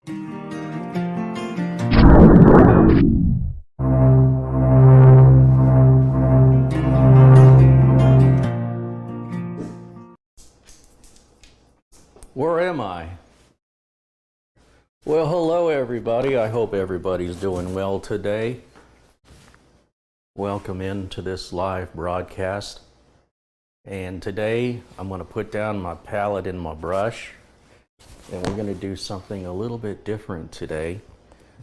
Where am I? Well, hello everybody. I hope everybody's doing well today. Welcome into this live broadcast. And today I'm going to put down my palette and my brush, and we're going to do something a little bit different today.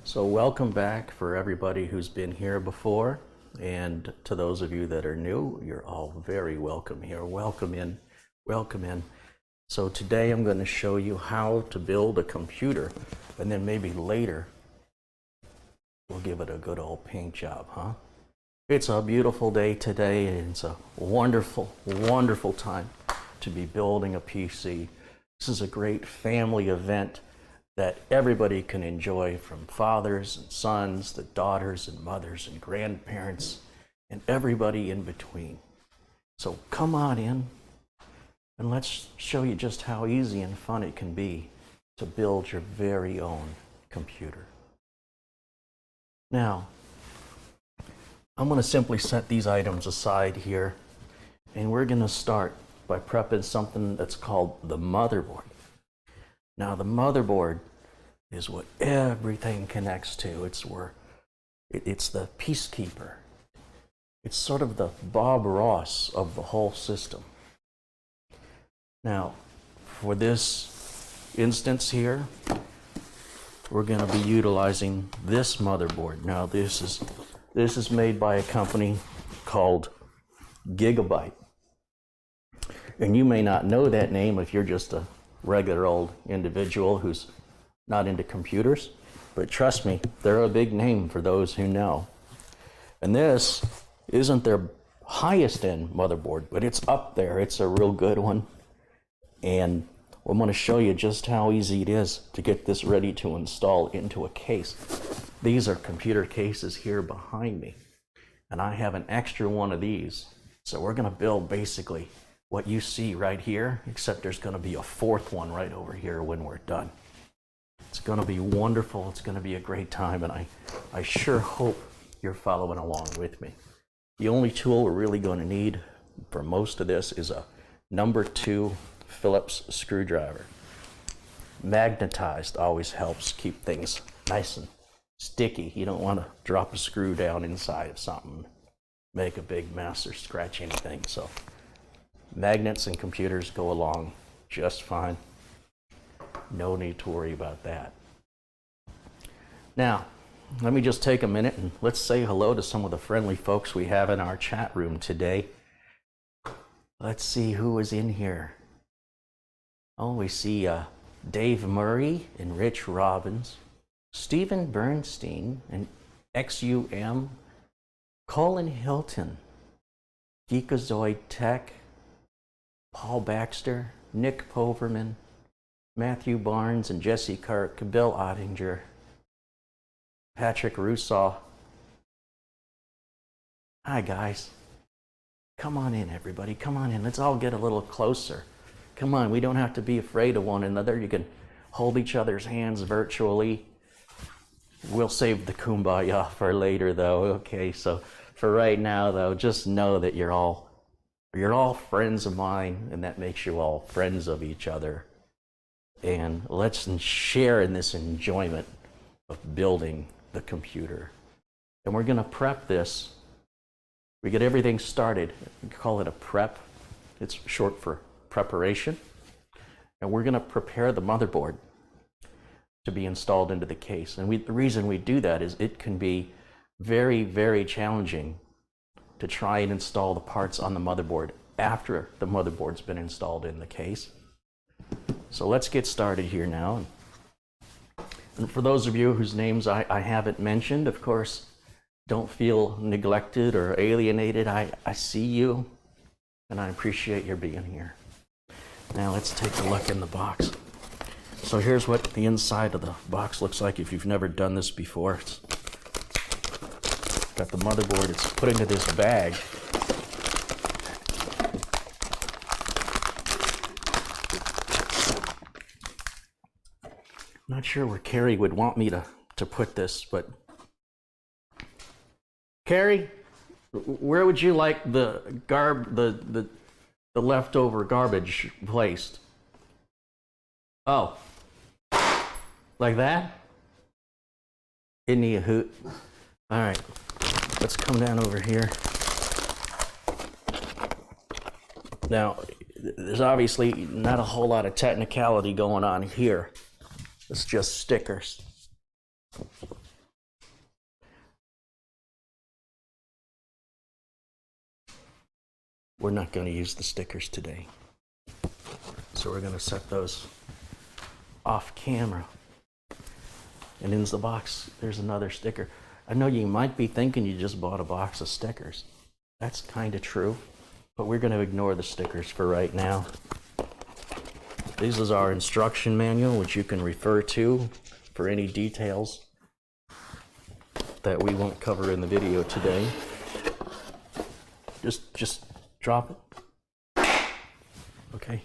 So welcome back for everybody who's been here before, and to those of you that are new, you're all very welcome here. Welcome in, welcome in. So today I'm going to show you how to build a computer, and then maybe later we'll give it a good old paint job, huh? It's a beautiful day today, and it's a wonderful, wonderful time to be building a PC. This is a great family event that everybody can enjoy, from fathers and sons to daughters and mothers and grandparents and everybody in between. So come on in. And let's show you just how easy and fun it can be to build your very own computer. Now, I'm going to simply set these items aside here, and we're going to start by prepping something that's called the motherboard. Now, the motherboard is what everything connects to. It's the peacekeeper. It's sort of the Bob Ross of the whole system. Now, for this instance here, we're going to be utilizing this motherboard. Now, this is made by a company called GIGABYTE. And you may not know that name if you're just a regular old individual who's not into computers, but trust me, they're a big name for those who know. And this isn't their highest end motherboard, but it's up there. It's a real good one. And I'm going to show you just how easy it is to get this ready to install into a case. These are computer cases here behind me, and I have an extra one of these. So we're going to build basically what you see right here, except there's going to be a fourth one right over here when we're done. It's going to be wonderful. It's going to be a great time, and I sure hope you're following along with me. The only tool we're really going to need for most of this is a number 2 Phillips screwdriver. Magnetized always helps keep things nice and sticky. You don't want to drop a screw down inside of something, make a big mess, or scratch anything. So magnets and computers go along just fine. No need to worry about that. Now, let me just take a minute and let's say hello to some of the friendly folks we have in our chat room today. Let's see who is in here. Oh, we see Dave Murray and Rich Robbins, Stephen Bernstein and XUM, Colin Hilton, Geekazoid Tech, Paul Baxter, Nick Poverman, Matthew Barnes and Jesse Kirk, Bill Ottinger, Patrick Rusaw. Hi guys. Come on in, everybody. Come on in. Let's all get a little closer. Come on, we don't have to be afraid of one another. You can hold each other's hands virtually. We'll save the kumbaya for later though. Okay, so for right now though, just know that you're all friends of mine, and that makes you all friends of each other. And let's share in this enjoyment of building the computer. And we're gonna prep this. We get everything started. We call it a prep. It's short for preparation. And we're going to prepare the motherboard to be installed into the case. And the reason we do that is it can be very, very challenging to try and install the parts on the motherboard after the motherboard's been installed in the case. So let's get started here now. And for those of you whose names I haven't mentioned, of course, don't feel neglected or alienated. I see you, and I appreciate your being here. Now let's take a look in the box. So here's what the inside of the box looks like if you've never done this before. It's got the motherboard. It's put into this bag. not sure where Carey would want me to put this, but Carey, where would you like the leftover garbage placed? Oh, like that? Isn't he a hoot? All right, let's come down over here. Now, there's obviously not a whole lot of technicality going on here. It's just stickers. We're not going to use the stickers today. So we're going to set those off camera. And in the box, there's another sticker. I know you might be thinking you just bought a box of stickers. That's kind of true, but we're going to ignore the stickers for right now. This is our instruction manual, which you can refer to for any details that we won't cover in the video today. Just drop it. Okay.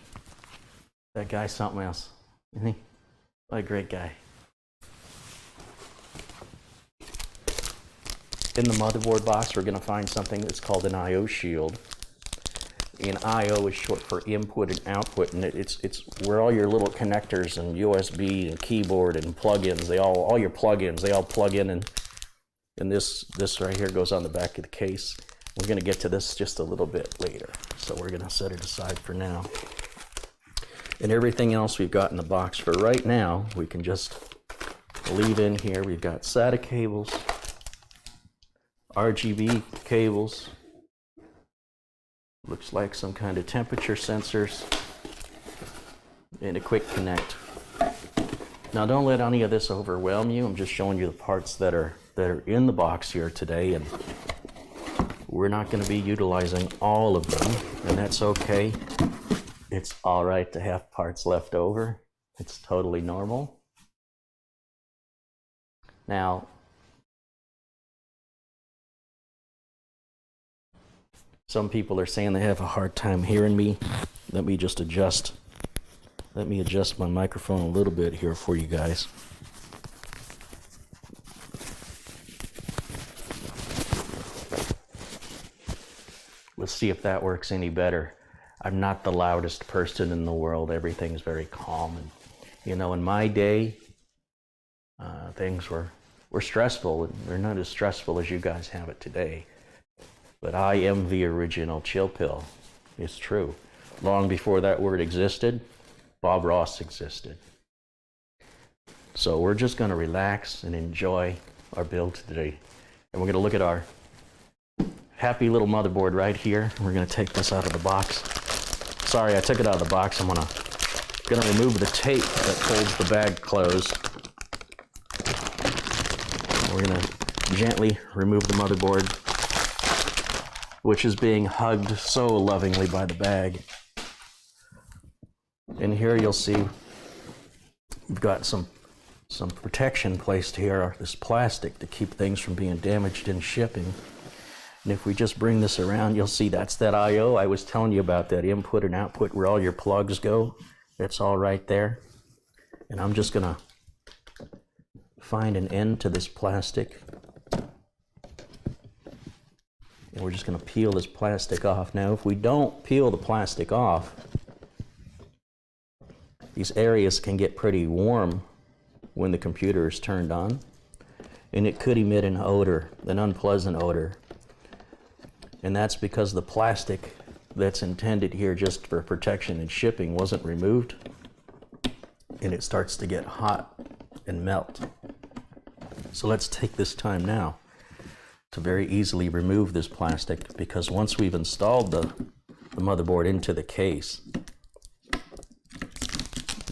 That guy's something else, isn't he? What a great guy. In the motherboard box, we're going to find something that's called an I/O shield. And I/O is short for input and output, and it's where all your little connectors and USB and keyboard and plugins, all your plugins, they all plug in, and this right here goes on the back of the case. We're going to get to this just a little bit later, so we're going to set it aside for now. And everything else we've got in the box for right now, we can just leave in here. We've got SATA cables, RGB cables, looks like some kind of temperature sensors, and a quick connect. Now don't let any of this overwhelm you. I'm just showing you the parts that are in the box here today, and we're not going to be utilizing all of them, and that's okay. It's all right to have parts left over. It's totally normal. Now, some people are saying they have a hard time hearing me. Let me adjust my microphone a little bit here for you guys. Let's see if that works any better. I'm not the loudest person in the world. Everything's very calm. And, you know, in my day, things were stressful. They're not as stressful as you guys have it today. But I am the original chill pill. It's true. Long before that word existed, Bob Ross existed. So we're just going to relax and enjoy our build today. And we're going to look at our happy little motherboard right here. We're going to take this out of the box. Sorry, I took it out of the box. I'm gonna remove the tape that holds the bag closed. We're gonna gently remove the motherboard, which is being hugged so lovingly by the bag. And here you'll see we've got some protection placed here, this plastic to keep things from being damaged in shipping. And if we just bring this around, you'll see that's that I/O I was telling you about, that input and output where all your plugs go. That's all right there. And I'm just gonna find an end to this plastic. And we're just gonna peel this plastic off. Now, if we don't peel the plastic off, these areas can get pretty warm when the computer is turned on. And it could emit an odor, an unpleasant odor. And that's because the plastic that's intended here just for protection and shipping wasn't removed, and it starts to get hot and melt. So let's take this time now to very easily remove this plastic, because once we've installed the motherboard into the case,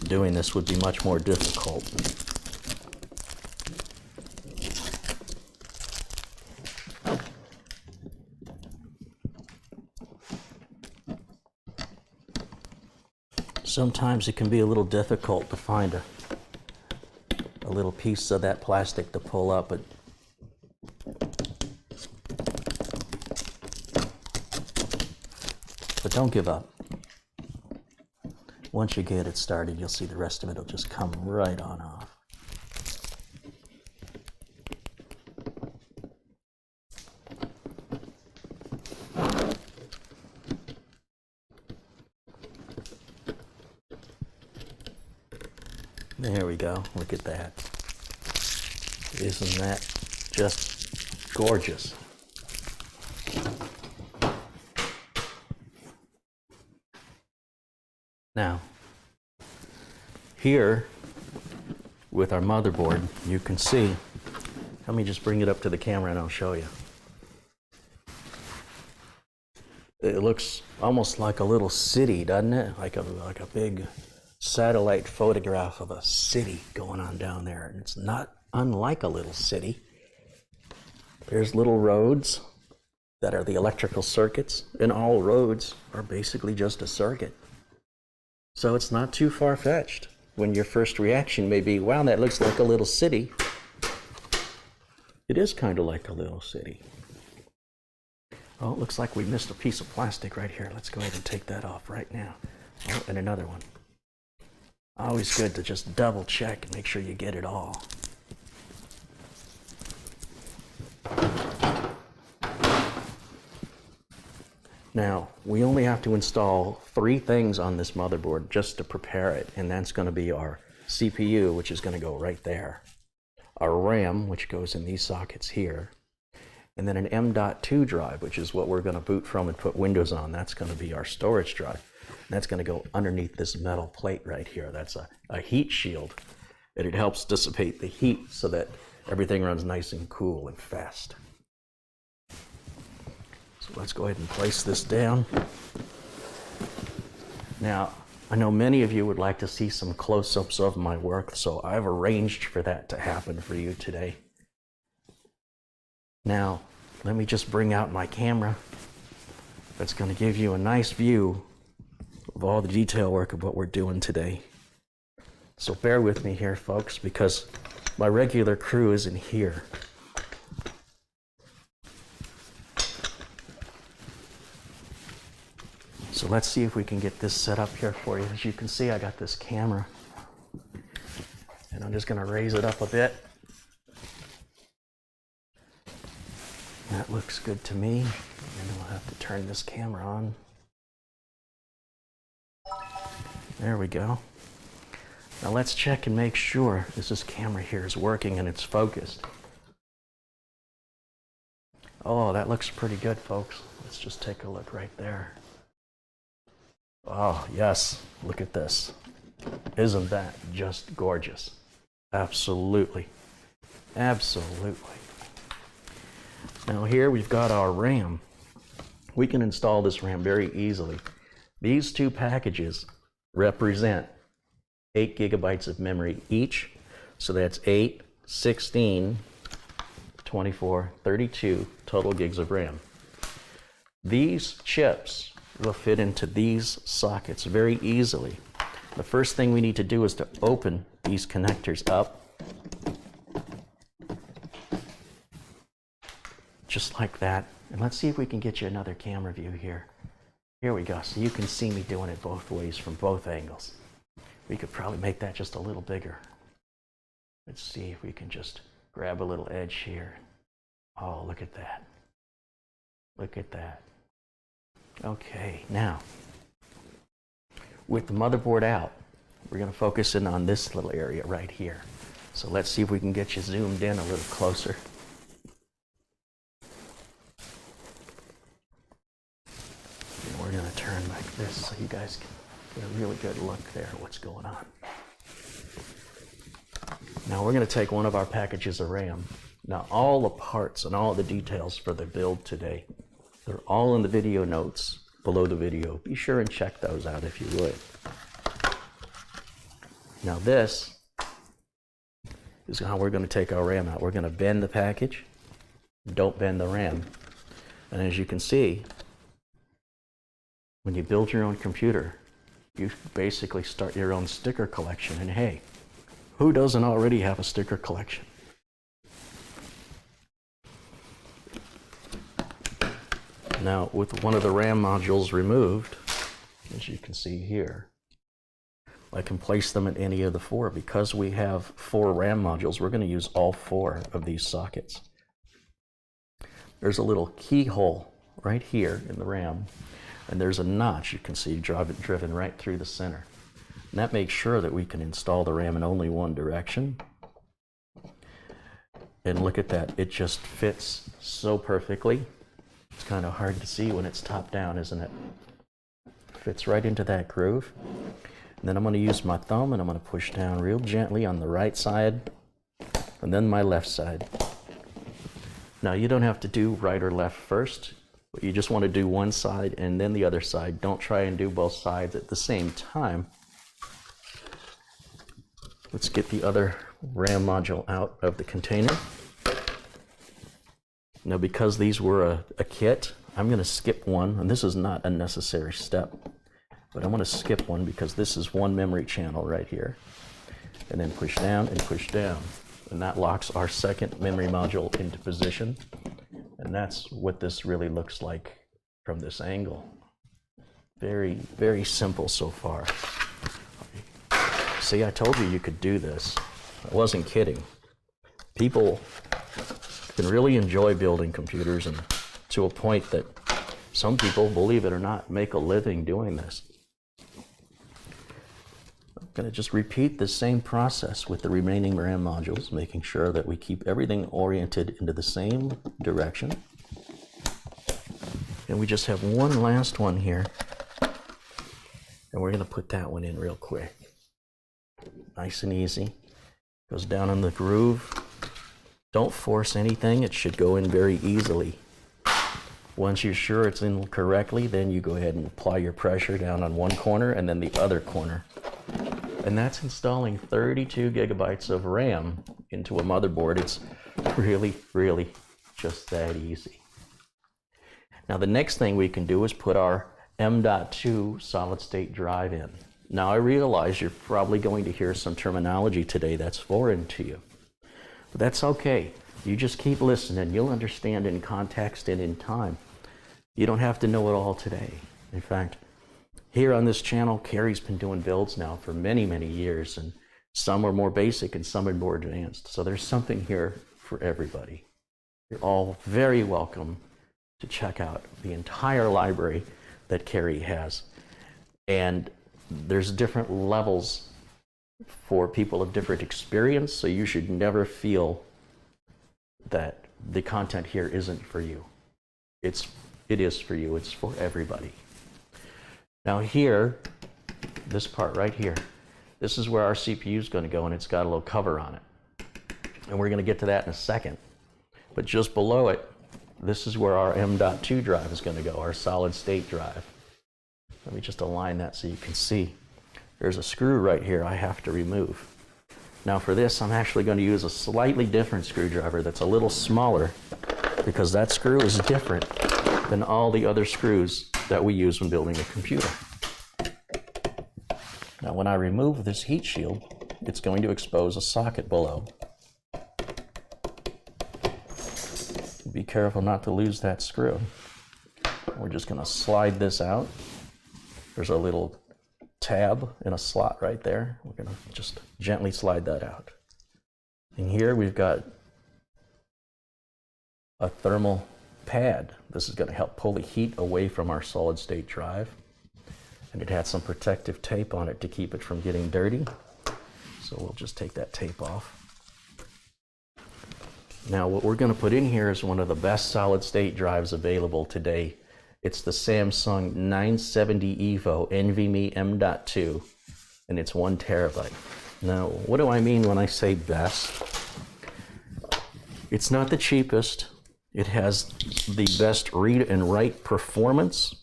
doing this would be much more difficult. Sometimes it can be a little difficult to find a little piece of that plastic to pull up, but don't give up. Once you get it started, you'll see the rest of it will just come right on off. There we go. Look at that. Isn't that just gorgeous? Now, here with our motherboard, you can see, let me just bring it up to the camera and I'll show you. It looks almost like a little city, doesn't it? Like a big satellite photograph of a city going on down there. And it's not unlike a little city. There's little roads that are the electrical circuits, and all roads are basically just a circuit. So it's not too far-fetched when your first reaction may be, wow, that looks like a little city. It is kind of like a little city. Oh, it looks like we missed a piece of plastic right here. Let's go ahead and take that off right now. Oh, and another one. Always good to just double check and make sure you get it all. Now, we only have to install 3 things on this motherboard just to prepare it, and that's going to be our CPU, which is going to go right there, our RAM, which goes in these sockets here, and then an M.2 drive, which is what we're going to boot from and put Windows on. That's going to be our storage drive. And that's going to go underneath this metal plate right here. That's a heat shield, and it helps dissipate the heat so that everything runs nice and cool and fast. So let's go ahead and place this down. Now, I know many of you would like to see some close-ups of my work, so I've arranged for that to happen for you today. Now, let me just bring out my camera. That's going to give you a nice view of all the detail work of what we're doing today. So bear with me here, folks, because my regular crew is in here. So let's see if we can get this set up here for you. As you can see, I got this camera, and I'm just going to raise it up a bit. That looks good to me. And we'll have to turn this camera on. There we go. Now let's check and make sure this camera here is working and it's focused. Oh, that looks pretty good, folks. Let's just take a look right there. Oh, yes. Look at this. Isn't that just gorgeous? Absolutely. Absolutely. Now here we've got our RAM. We can install this RAM very easily. These 2 packages represent 8 gigabytes of memory each. So that's 8, 16, 24, 32 total gigs of RAM. These chips will fit into these sockets very easily. The first thing we need to do is to open these connectors up. Just like that. And let's see if we can get you another camera view here. Here we go. So you can see me doing it both ways from both angles. We could probably make that just a little bigger. Let's see if we can just grab a little edge here. Oh, look at that. Look at that. Okay, now, with the motherboard out, we're going to focus in on this little area right here. So let's see if we can get you zoomed in a little closer. And we're going to turn like this so you guys can get a really good look there at what's going on. Now we're going to take one of our packages of RAM. Now all the parts and all the details for the build today, they're all in the video notes below the video. Be sure and check those out if you would. Now this is how we're going to take our RAM out. We're going to bend the package, don't bend the RAM. And as you can see, when you build your own computer, you basically start your own sticker collection. And hey, who doesn't already have a sticker collection? Now, with one of the RAM modules removed, as you can see here, I can place them in any of the 4. Because we have 4 RAM modules, we're going to use all 4 of these sockets. There's a little keyhole right here in the RAM, and there's a notch you can see driven right through the center. And that makes sure that we can install the RAM in only one direction. And look at that, it just fits so perfectly. It's kind of hard to see when it's top down, isn't it? Fits right into that groove. And then I'm going to use my thumb and I'm going to push down real gently on the right side and then my left side. Now you don't have to do right or left first, but you just want to do one side and then the other side. Don't try and do both sides at the same time. Let's get the other RAM module out of the container. Now because these were a kit, I'm going to skip one, and this is not a necessary step, but I'm going to skip one because this is one memory channel right here. And then push down and push down. And that locks our second memory module into position. And that's what this really looks like from this angle. Very, very simple so far. See, I told you could do this. I wasn't kidding. People can really enjoy building computers, and to a point that some people, believe it or not, make a living doing this. I'm going to just repeat the same process with the remaining RAM modules, making sure that we keep everything oriented into the same direction. And we just have one last one here, and we're going to put that one in real quick. Nice and easy. Goes down in the groove. Don't force anything, it should go in very easily. Once you're sure it's in correctly, then you go ahead and apply your pressure down on one corner and then the other corner. And that's installing 32 gigabytes of RAM into a motherboard. It's really, really just that easy. Now the next thing we can do is put our M.2 solid state drive in. Now I realize you're probably going to hear some terminology today that's foreign to you. But that's okay. You just keep listening. You'll understand in context and in time. You don't have to know it all today. In fact, here on this channel, Carey's been doing builds now for many, many years, and some are more basic and some are more advanced. So there's something here for everybody. You're all very welcome to check out the entire library that Carey has. And there's different levels for people of different experience, so you should never feel that the content here isn't for you. It is for you, it's for everybody. Now here, this part right here, this is where our CPU is going to go, and it's got a little cover on it. And we're going to get to that in a second. But just below it, this is where our M.2 drive is going to go, our solid state drive. Let me just align that so you can see. There's a screw right here I have to remove. Now for this, I'm actually going to use a slightly different screwdriver that's a little smaller, because that screw is different than all the other screws that we use when building a computer. Now when I remove this heat shield, it's going to expose a socket below. Be careful not to lose that screw. We're just going to slide this out. There's a little tab in a slot right there. We're going to just gently slide that out. And here we've got a thermal pad. This is going to help pull the heat away from our solid state drive. And it had some protective tape on it to keep it from getting dirty. So we'll just take that tape off. Now what we're going to put in here is one of the best solid state drives available today. It's the Samsung 970 EVO NVMe M.2, and it's 1 terabyte. Now, what do I mean when I say best? It's not the cheapest. It has the best read and write performance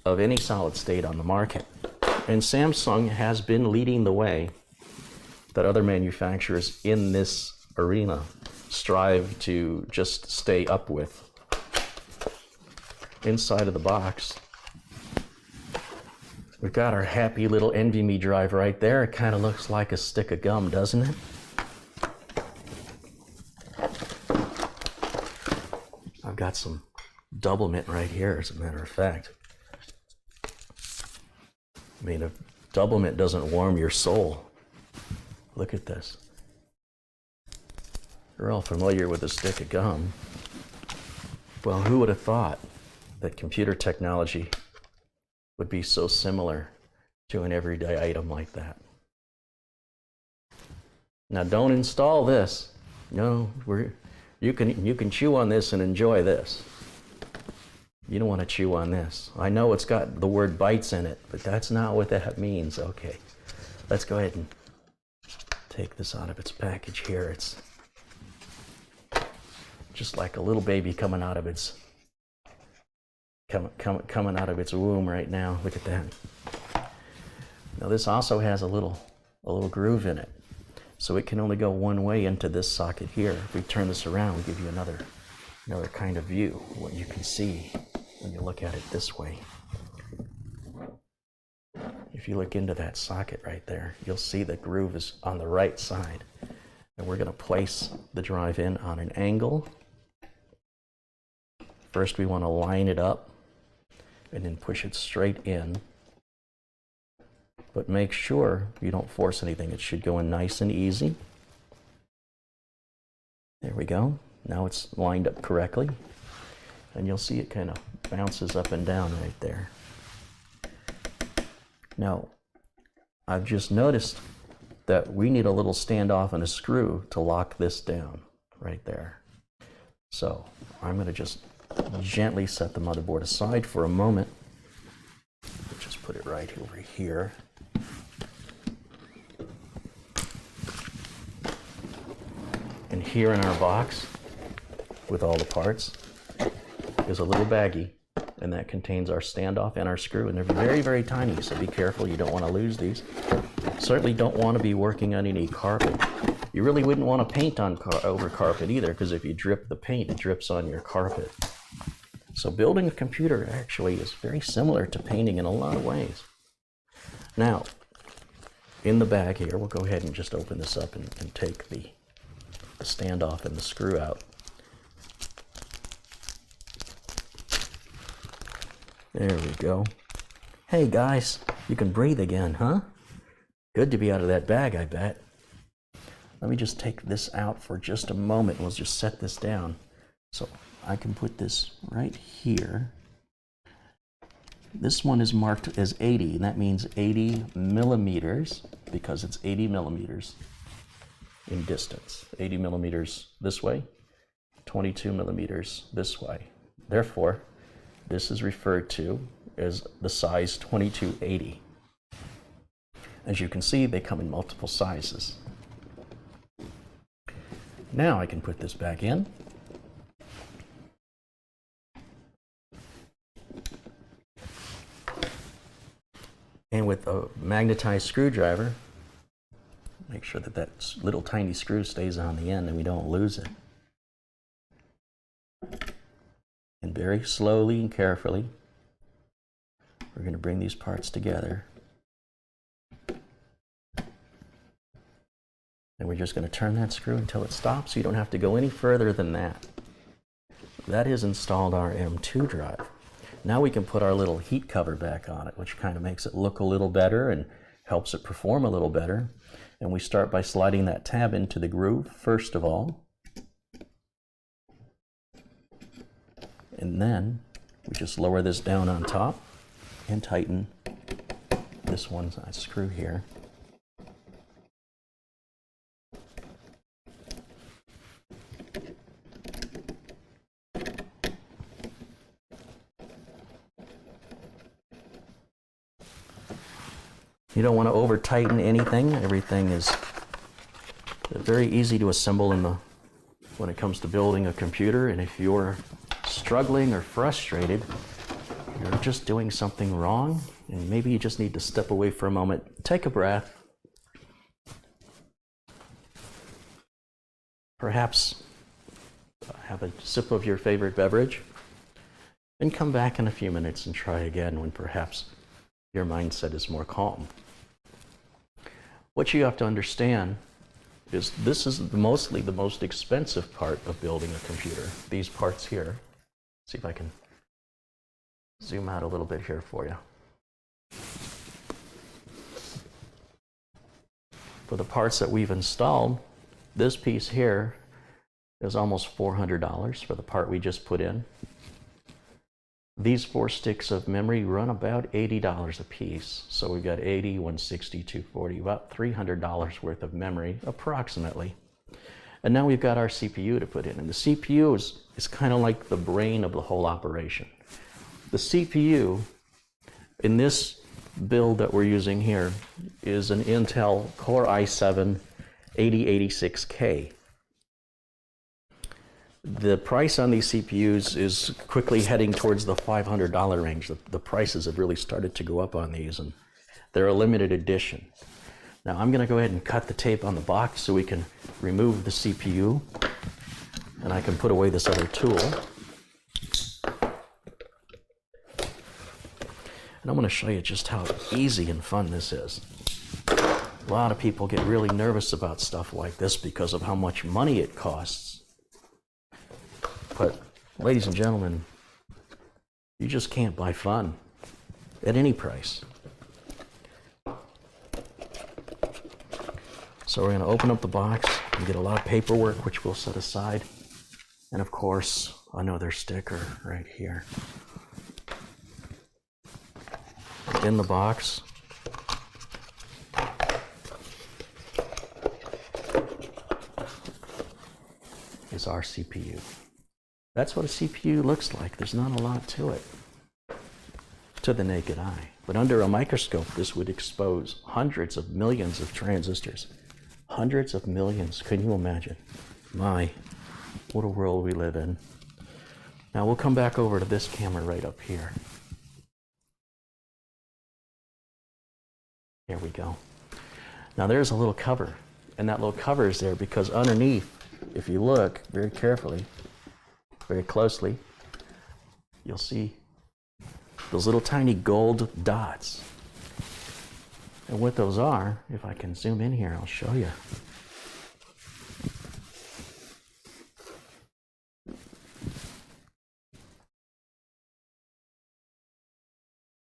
of any solid state on the market. And Samsung has been leading the way that other manufacturers in this arena strive to just stay up with. Inside of the box, we've got our happy little NVMe drive right there. It kind of looks like a stick of gum, doesn't it? I've got some double mint right here, as a matter of fact. I mean, if double mint doesn't warm your soul, look at this. You're all familiar with a stick of gum. Well, who would have thought that computer technology would be so similar to an everyday item like that. Now don't install this. No, you can chew on this and enjoy this. You don't want to chew on this. I know it's got the word bytes in it, but that's not what that means. Okay, let's go ahead and take this out of its package here. It's just like a little baby coming out of its coming out of its womb right now. Look at that. Now this also has a little groove in it, so it can only go one way into this socket here. If we turn this around, we give you another kind of view of what you can see when you look at it this way. If you look into that socket right there, you'll see the groove is on the right side. And we're going to place the drive in on an angle. First we want to line it up and then push it straight in. But make sure you don't force anything. It should go in nice and easy. There we go. Now it's lined up correctly. And you'll see it kind of bounces up and down right there. Now, I've just noticed that we need a little standoff and a screw to lock this down right there. So I'm going to just gently set the motherboard aside for a moment. Just put it right over here. And here in our box, with all the parts, is a little baggie, and that contains our standoff and our screw, and they're very, very tiny, so be careful. You don't want to lose these. Certainly don't want to be working on any carpet. You really wouldn't want to paint on over carpet either, because if you drip the paint, it drips on your carpet. So building a computer actually is very similar to painting in a lot of ways. Now, in the bag here, we'll go ahead and just open this up and take the standoff and the screw out. There we go. Hey guys, you can breathe again, huh? Good to be out of that bag, I bet. Let me just take this out for just a moment. We'll just set this down. So I can put this right here. This one is marked as 80, and that means 80 millimeters because it's 80 millimeters in distance. 80 millimeters this way, 22 millimeters this way. Therefore, this is referred to as the size 2280. As you can see, they come in multiple sizes. Now I can put this back in. And with a magnetized screwdriver, make sure that that little tiny screw stays on the end and we don't lose it. And very slowly and carefully, we're going to bring these parts together. And we're just going to turn that screw until it stops, so you don't have to go any further than that. That is installed our M2 drive. Now we can put our little heat cover back on it, which kind of makes it look a little better and helps it perform a little better. And we start by sliding that tab into the groove, first of all. And then we just lower this down on top and tighten this one side screw here. You don't want to over tighten anything. Everything is very easy to assemble when it comes to building a computer. And if you're struggling or frustrated, you're just doing something wrong, and maybe you just need to step away for a moment, take a breath, perhaps have a sip of your favorite beverage, and come back in a few minutes and try again when perhaps your mindset is more calm. What you have to understand is this is mostly the most expensive part of building a computer. These parts here. See if I can zoom out a little bit here for you. For the parts that we've installed, this piece here is almost $400 for the part we just put in. These 4 sticks of memory run about $80 a piece. So we've got 80, 160, 240, about $300 worth of memory, approximately. And now we've got our CPU to put in. And the CPU is kind of like the brain of the whole operation. The CPU in this build that we're using here is an Intel Core i7 8086K. The price on these CPUs is quickly heading towards the $500 range. The prices have really started to go up on these, and they're a limited edition. Now I'm going to go ahead and cut the tape on the box so we can remove the CPU, and I can put away this other tool. And I'm going to show you just how easy and fun this is. A lot of people get really nervous about stuff like this because of how much money it costs. But, ladies and gentlemen, you just can't buy fun at any price. So we're going to open up the box and get a lot of paperwork, which we'll set aside. And of course, another sticker right here. In the box is our CPU. That's what a CPU looks like. There's not a lot to it, to the naked eye. But under a microscope, this would expose hundreds of millions of transistors. Hundreds of millions. Can you imagine? My, what a world we live in. Now we'll come back over to this camera right up here. There we go. Now there's a little cover, and that little cover is there because underneath, if you look very carefully, very closely, you'll see those little tiny gold dots. And what those are, if I can zoom in here, I'll show you.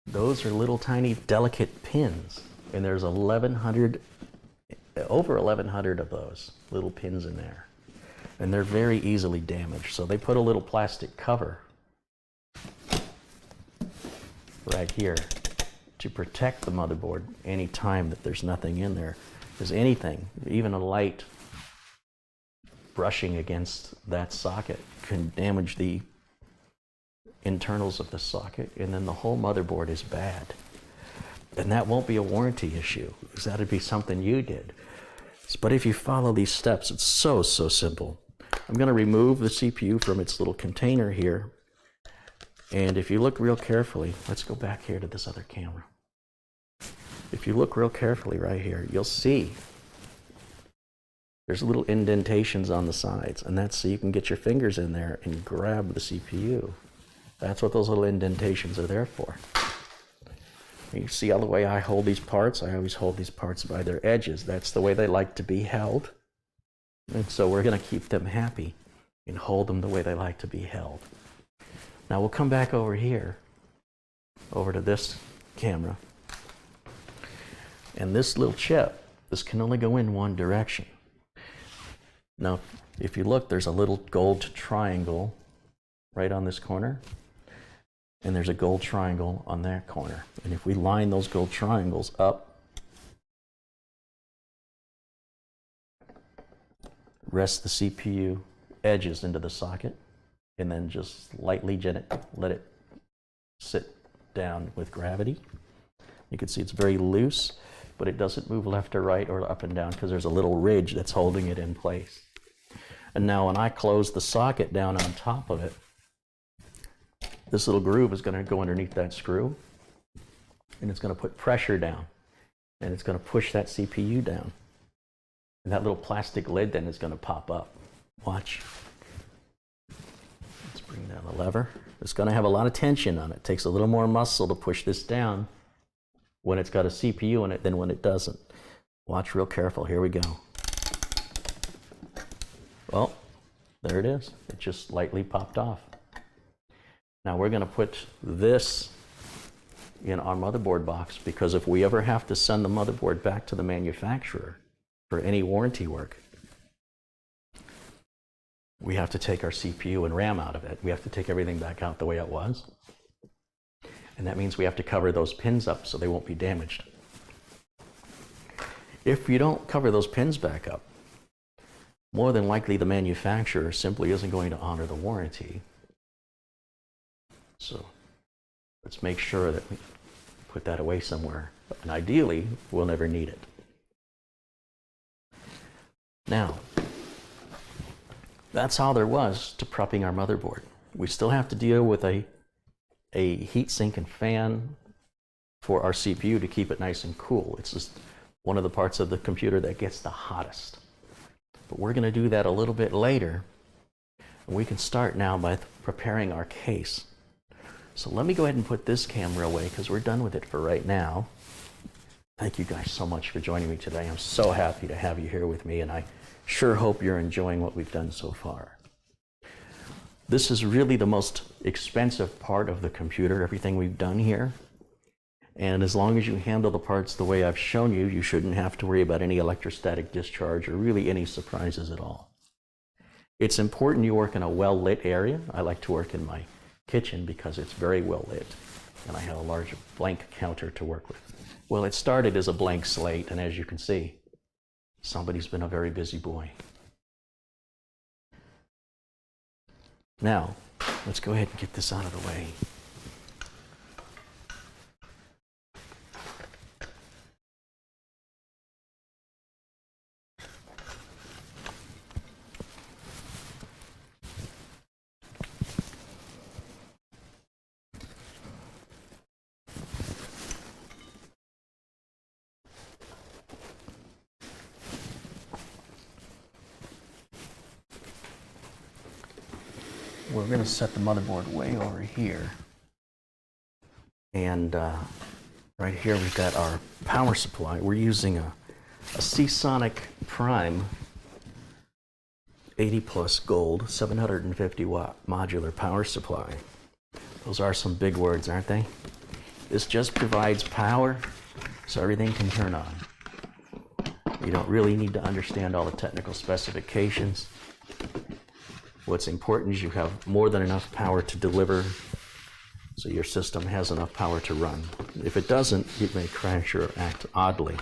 Those are little tiny delicate pins, and there's over 1,100 of those little pins in there. And they're very easily damaged. So they put a little plastic cover right here to protect the motherboard any time that there's nothing in there. Because anything, even a light brushing against that socket, can damage the internals of the socket, and then the whole motherboard is bad. And that won't be a warranty issue, because that'd be something you did. But if you follow these steps, it's so simple. I'm going to remove the CPU from its little container here. And if you look real carefully, let's go back here to this other camera. If you look real carefully right here, you'll see there's little indentations on the sides, and that's so you can get your fingers in there and grab the CPU. That's what those little indentations are there for. You see all the way I hold these parts? I always hold these parts by their edges. That's the way they like to be held. And so we're going to keep them happy and hold them the way they like to be held. Now we'll come back over here, over to this camera. And this little chip, this can only go in one direction. Now, if you look, there's a little gold triangle right on this corner. And there's a gold triangle on that corner. And if we line those gold triangles up, rest the CPU edges into the socket, and then just lightly let it sit down with gravity. You can see it's very loose, but it doesn't move left or right or up and down because there's a little ridge that's holding it in place. And now when I close the socket down on top of it, this little groove is going to go underneath that screw, and it's going to put pressure down, and it's going to push that CPU down. And that little plastic lid then is going to pop up. Watch. Let's bring down the lever. It's going to have a lot of tension on it. It takes a little more muscle to push this down when it's got a CPU in it than when it doesn't. Watch real careful. Here we go. Well, there it is. It just lightly popped off. Now we're going to put this in our motherboard box, because if we ever have to send the motherboard back to the manufacturer for any warranty work, we have to take our CPU and RAM out of it. We have to take everything back out the way it was. And that means we have to cover those pins up so they won't be damaged. If you don't cover those pins back up, more than likely the manufacturer simply isn't going to honor the warranty. So let's make sure that we put that away somewhere. And ideally, we'll never need it. Now, that's all there was to prepping our motherboard. We still have to deal with a heatsink and fan for our CPU to keep it nice and cool. It's just one of the parts of the computer that gets the hottest. But we're going to do that a little bit later. And we can start now by preparing our case. So let me go ahead and put this camera away because we're done with it for right now. Thank you guys so much for joining me today. I'm so happy to have you here with me, and I sure hope you're enjoying what we've done so far. This is really the most expensive part of the computer, everything we've done here. And as long as you handle the parts the way I've shown you, you shouldn't have to worry about any electrostatic discharge or really any surprises at all. It's important you work in a well-lit area. I like to work in my kitchen because it's very well lit, and I have a large blank counter to work with. Well, it started as a blank slate, and as you can see, somebody's been a very busy boy. Now, let's go ahead and get this out of the way. We're going to set the motherboard way over here. And right here we've got our power supply. We're using a Seasonic Prime 80 plus gold 750 watt modular power supply. Those are some big words, aren't they? This just provides power so everything can turn on. You don't really need to understand all the technical specifications. What's important is you have more than enough power to deliver so your system has enough power to run. If it doesn't, it may crash or act oddly.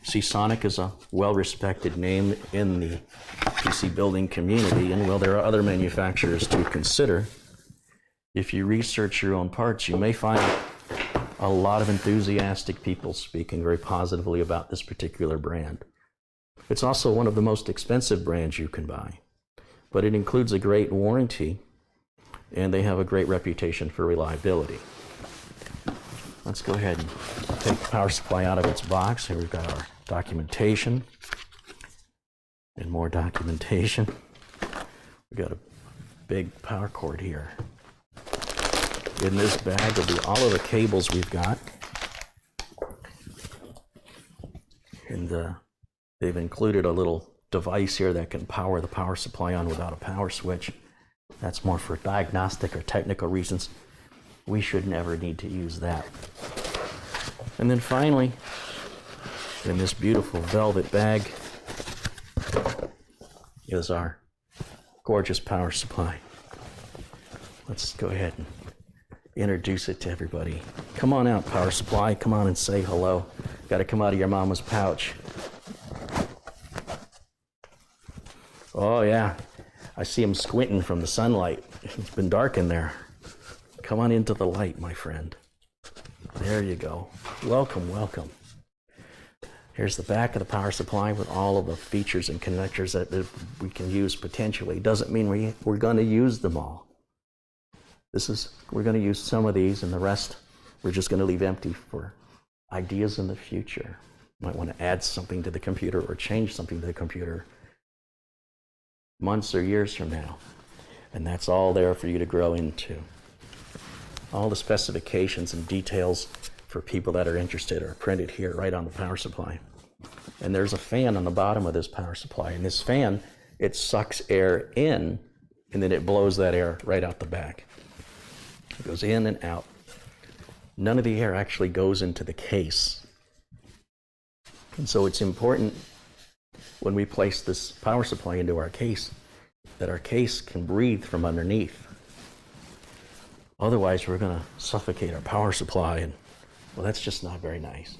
Seasonic is a well-respected name in the PC building community, and while there are other manufacturers to consider, if you research your own parts, you may find a lot of enthusiastic people speaking very positively about this particular brand. It's also one of the most expensive brands you can buy, but it includes a great warranty, and they have a great reputation for reliability. Let's go ahead and take the power supply out of its box. Here we've got our documentation and more documentation. We've got a big power cord here. In this bag will be all of the cables we've got. And they've included a little device here that can power the power supply on without a power switch. That's more for diagnostic or technical reasons. We should never need to use that. And then finally, in this beautiful velvet bag is our gorgeous power supply. Let's go ahead and introduce it to everybody. Come on out, power supply. Come on and say hello. Got to come out of your mama's pouch. Oh yeah, I see him squinting from the sunlight. It's been dark in there. Come on into the light, my friend. There you go. Welcome, welcome. Here's the back of the power supply with all of the features and connectors that we can use potentially. Doesn't mean we're going to use them all. We're going to use some of these, and the rest we're just going to leave empty for ideas in the future. You might want to add something to the computer or change something to the computer months or years from now. And that's all there for you to grow into. All the specifications and details for people that are interested are printed here right on the power supply. And there's a fan on the bottom of this power supply. And this fan, it sucks air in, and then it blows that air right out the back. It goes in and out. None of the air actually goes into the case. And so it's important when we place this power supply into our case that our case can breathe from underneath. Otherwise, we're going to suffocate our power supply, and well, that's just not very nice.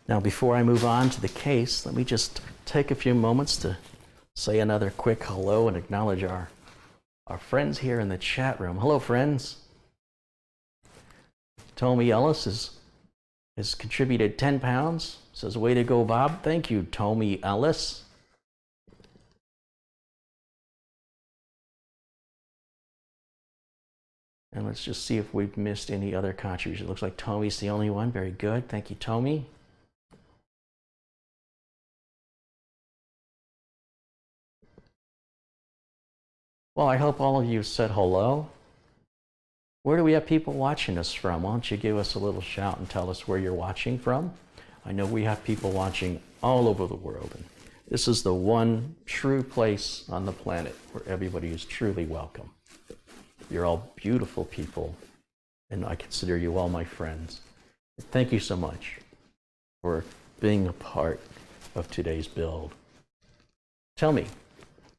Now, before I move on to the case, let me just take a few moments to say another quick hello and acknowledge our friends here in the chat room. Hello, friends. Tommy Ellis has contributed 10 pounds. Says, way to go, Bob. Thank you, Tommy Ellis. And let's just see if we've missed any other contributions. It looks like Tommy's the only one. Very good. Thank you, Tommy. Well, I hope all of you said hello. Where do we have people watching us from? Why don't you give us a little shout and tell us where you're watching from? I know we have people watching all over the world, and this is the one true place on the planet where everybody is truly welcome. You're all beautiful people, and I consider you all my friends. Thank you so much for being a part of today's build. Tell me,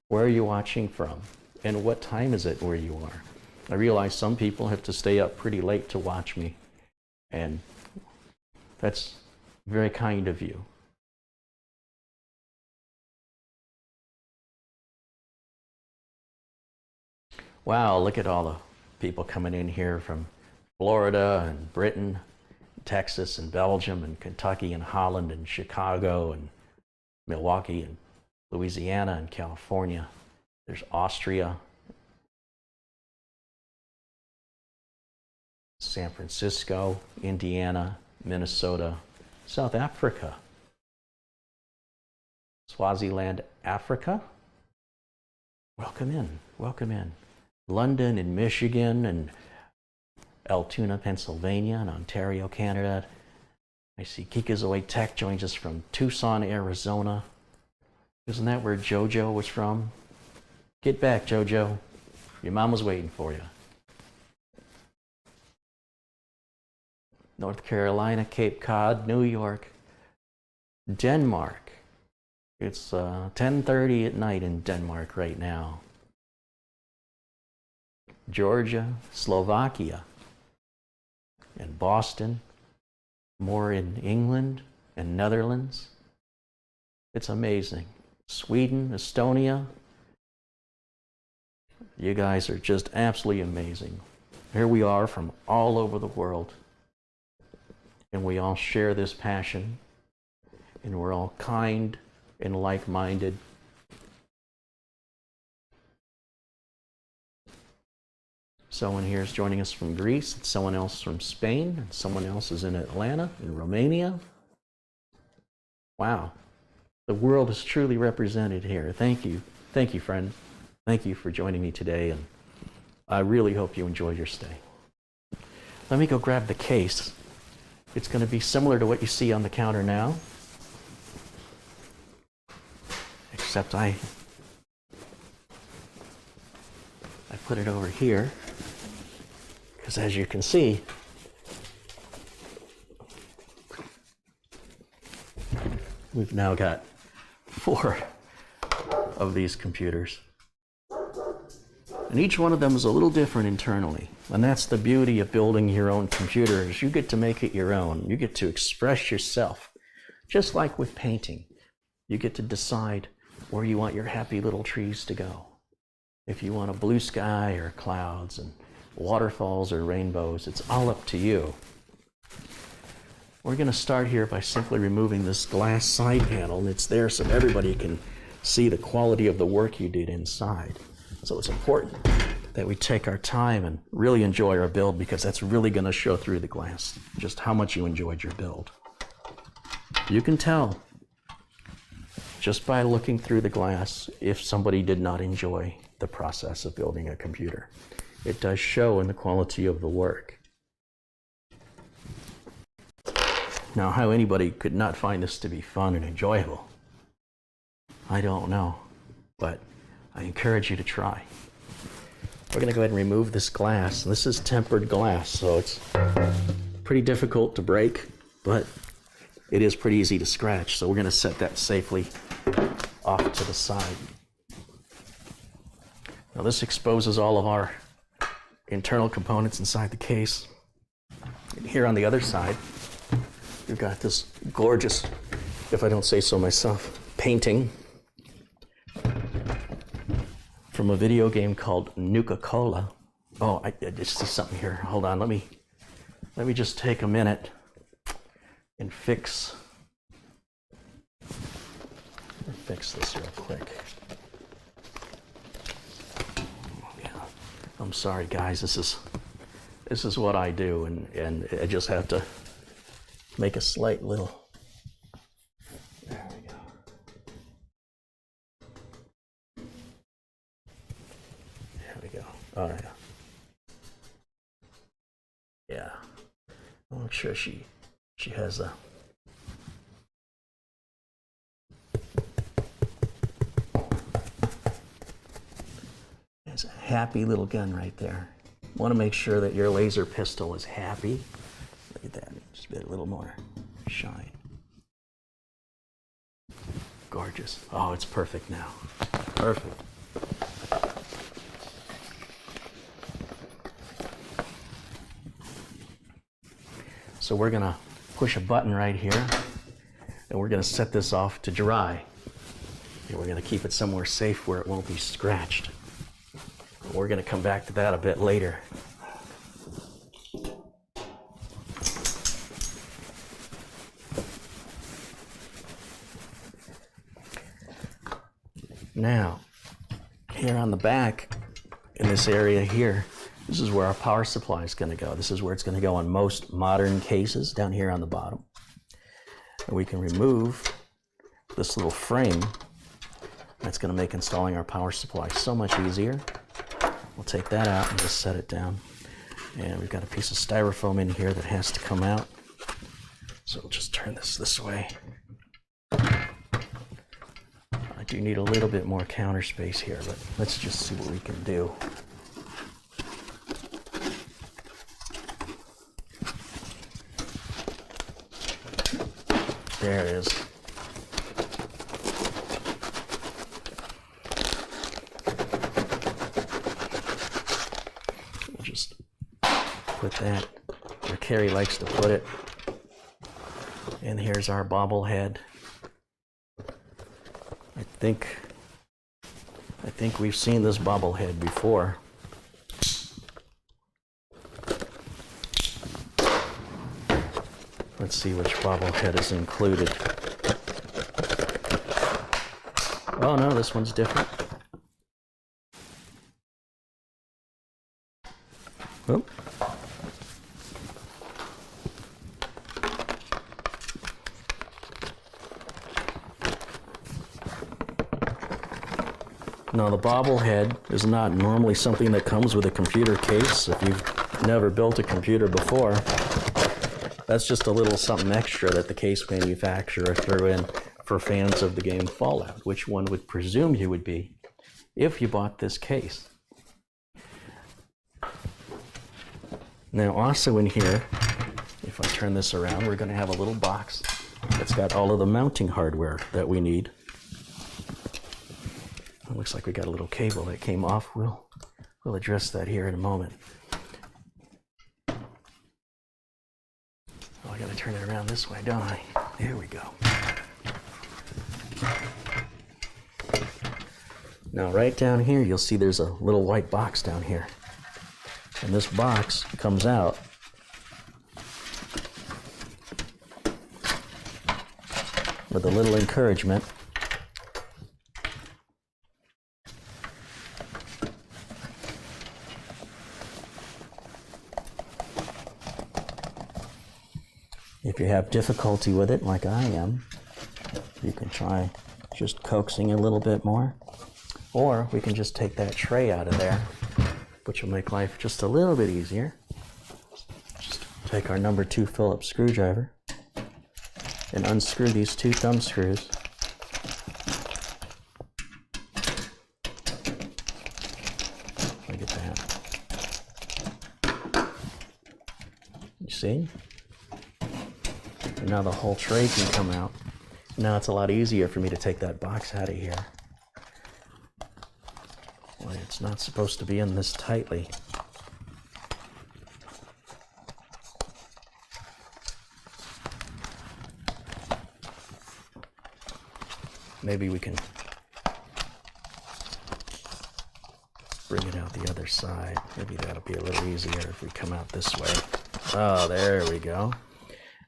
where are you watching from, and what time is it where you are? I realize some people have to stay up pretty late to watch me, and that's very kind of you. Wow, look at all the people coming in here from Florida and Britain, Texas and Belgium and Kentucky and Holland and Chicago and Milwaukee and Louisiana and California. There's Austria, San Francisco, Indiana, Minnesota, South Africa, Swaziland, Africa. Welcome in, welcome in. London and Michigan and Altoona, Pennsylvania and Ontario, Canada. I see GIGABYTE Tech joins us from Tucson, Arizona. Isn't that where JoJo was from? Get back, JoJo. Your mom was waiting for you. North Carolina, Cape Cod, New York, Denmark. It's 10:30 at night in Denmark right now. Georgia, Slovakia, and Boston. More in England and Netherlands. It's amazing. Sweden, Estonia. You guys are just absolutely amazing. Here we are from all over the world. And we all share this passion, and we're all kind and like-minded. Someone here is joining us from Greece, and someone else from Spain, and someone else is in Atlanta, in Romania. Wow, the world is truly represented here. Thank you, friend. Thank you for joining me today, and I really hope you enjoyed your stay. Let me go grab the case. It's going to be similar to what you see on the counter now, except I put it over here, because as you can see, we've now got 4 of these computers. And each one of them is a little different internally. And that's the beauty of building your own computer, is you get to make it your own. You get to express yourself. Just like with painting, you get to decide where you want your happy little trees to go. If you want a blue sky or clouds and waterfalls or rainbows, it's all up to you. We're going to start here by simply removing this glass side panel, and it's there so everybody can see the quality of the work you did inside. So it's important that we take our time and really enjoy our build, because that's really going to show through the glass just how much you enjoyed your build. You can tell just by looking through the glass if somebody did not enjoy the process of building a computer. It does show in the quality of the work. Now, how anybody could not find this to be fun and enjoyable, I don't know, but I encourage you to try. We're going to go ahead and remove this glass. This is tempered glass, so it's pretty difficult to break, but it is pretty easy to scratch. So we're going to set that safely off to the side. Now this exposes all of our internal components inside the case. And here on the other side, we've got this gorgeous, if I don't say so myself, painting from a video game called Nuka-Cola. Oh, I just see something here. Hold on, let me just take a minute and fix this real quick. Yeah. I'm sorry guys, this is what I do, and I just have to make a slight little, there we go. There we go. Oh yeah. Yeah. I'll make sure she has a happy little gun right there. Want to make sure that your laser pistol is happy. Look at that, just a little more shine. Gorgeous. Oh, it's perfect now. Perfect. So we're gonna push a button right here, and we're gonna set this off to dry. And we're gonna keep it somewhere safe where it won't be scratched. We're going to come back to that a bit later. Now, here on the back, in this area here, this is where our power supply is going to go. This is where it's going to go on most modern cases, down here on the bottom. And we can remove this little frame. That's going to make installing our power supply so much easier. We'll take that out and just set it down. And we've got a piece of styrofoam in here that has to come out. So we'll just turn this way. I do need a little bit more counter space here, but let's just see what we can do. There it is. Put that where Carey likes to put it. And here's our bobblehead. I think we've seen this bobblehead before. Let's see which bobblehead is included. Oh no, this one's different. Oh. Now the bobblehead is not normally something that comes with a computer case. If you've never built a computer before, that's just a little something extra that the case manufacturer threw in for fans of the game Fallout, which one would presume you would be if you bought this case. Now also in here, if I turn this around, we're going to have a little box that's got all of the mounting hardware that we need. It looks like we got a little cable that came off. We'll address that here in a moment. Oh, I gotta turn it around this way, don't I? There we go. Now right down here, you'll see there's a little white box down here. And this box comes out with a little encouragement. If you have difficulty with it, like I am, you can try just coaxing a little bit more. Or we can just take that tray out of there, which will make life just a little bit easier. Just take our number 2 Phillips screwdriver and unscrew these 2 thumb screws. Look at that. You see? And now the whole tray can come out. Now it's a lot easier for me to take that box out of here. Well, it's not supposed to be in this tightly. Maybe we can bring it out the other side. Maybe that'll be a little easier if we come out this way. Oh, there we go.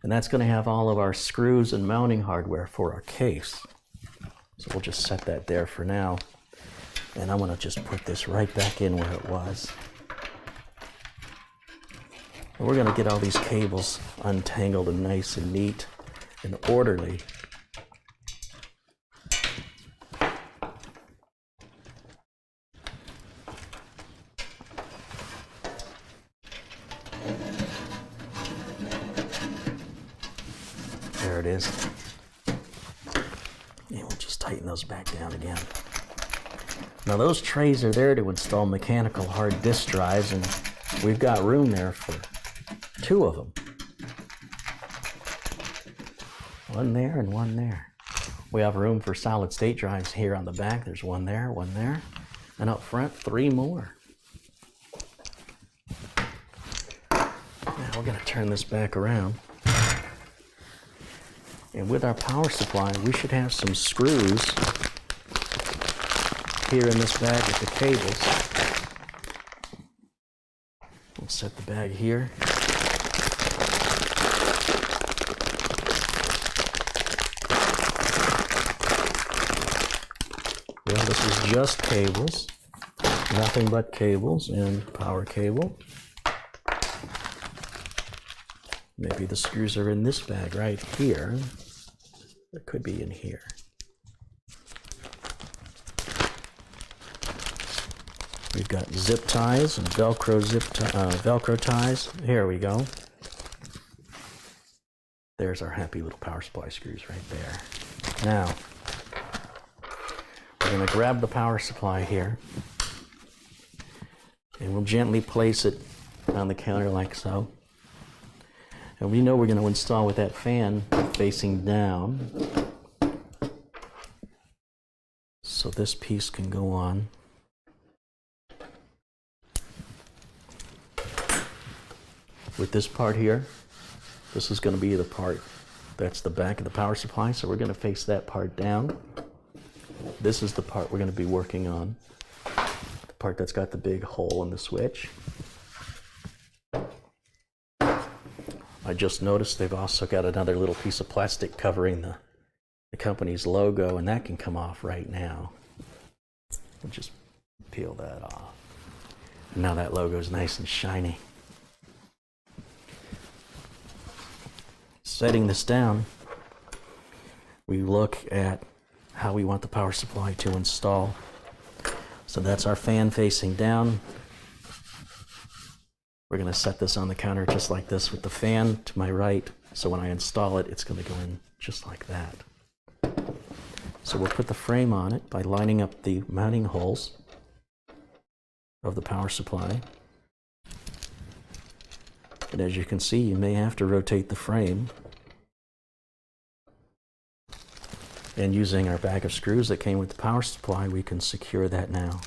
And that's going to have all of our screws and mounting hardware for our case. So we'll just set that there for now. And I'm going to just put this right back in where it was. And we're going to get all these cables untangled and nice and neat and orderly. There it is. And we'll just tighten those back down again. Now those trays are there to install mechanical hard disk drives, and we've got room there for 2 of them. One there and one there. We have room for solid state drives here on the back. There's one there, and up front 3 more. Now we're going to turn this back around. And with our power supply, we should have some screws here in this bag with the cables. We'll set the bag here. Well, this is just cables, nothing but cables and power cable. Maybe the screws are in this bag right here. It could be in here. We've got zip ties and Velcro ties. Here we go. There's our happy little power supply screws right there. Now, we're going to grab the power supply here, and we'll gently place it on the counter like so. And we know we're going to install with that fan facing down. So this piece can go on. With this part here, this is going to be the part that's the back of the power supply, so we're going to face that part down. This is the part we're going to be working on, the part that's got the big hole in the switch. I just noticed they've also got another little piece of plastic covering the company's logo, and that can come off right now. We'll just peel that off. And now that logo is nice and shiny. Setting this down, we look at how we want the power supply to install. So that's our fan facing down. We're going to set this on the counter just like this with the fan to my right. So when I install it, it's going to go in just like that. So we'll put the frame on it by lining up the mounting holes of the power supply. And as you can see, you may have to rotate the frame. And using our bag of screws that came with the power supply, we can secure that now.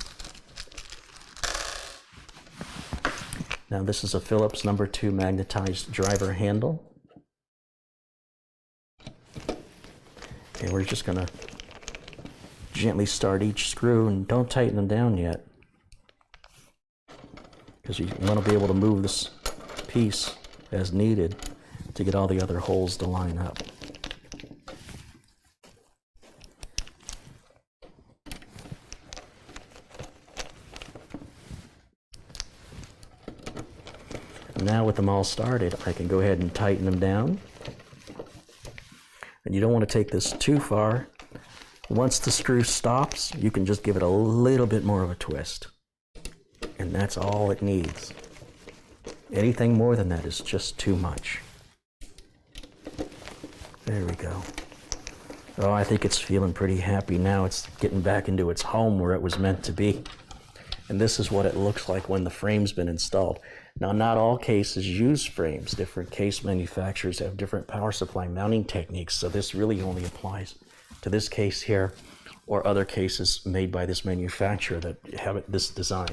Now this is a Phillips number 2 magnetized driver handle. And we're just going to gently start each screw, and don't tighten them down yet, because you want to be able to move this piece as needed to get all the other holes to line up. Now with them all started, I can go ahead and tighten them down. And you don't want to take this too far. Once the screw stops, you can just give it a little bit more of a twist. And that's all it needs. Anything more than that is just too much. There we go. Oh, I think it's feeling pretty happy now. It's getting back into its home where it was meant to be. And this is what it looks like when the frame's been installed. Now, not all cases use frames. Different case manufacturers have different power supply mounting techniques, so this really only applies to this case here or other cases made by this manufacturer that have this design.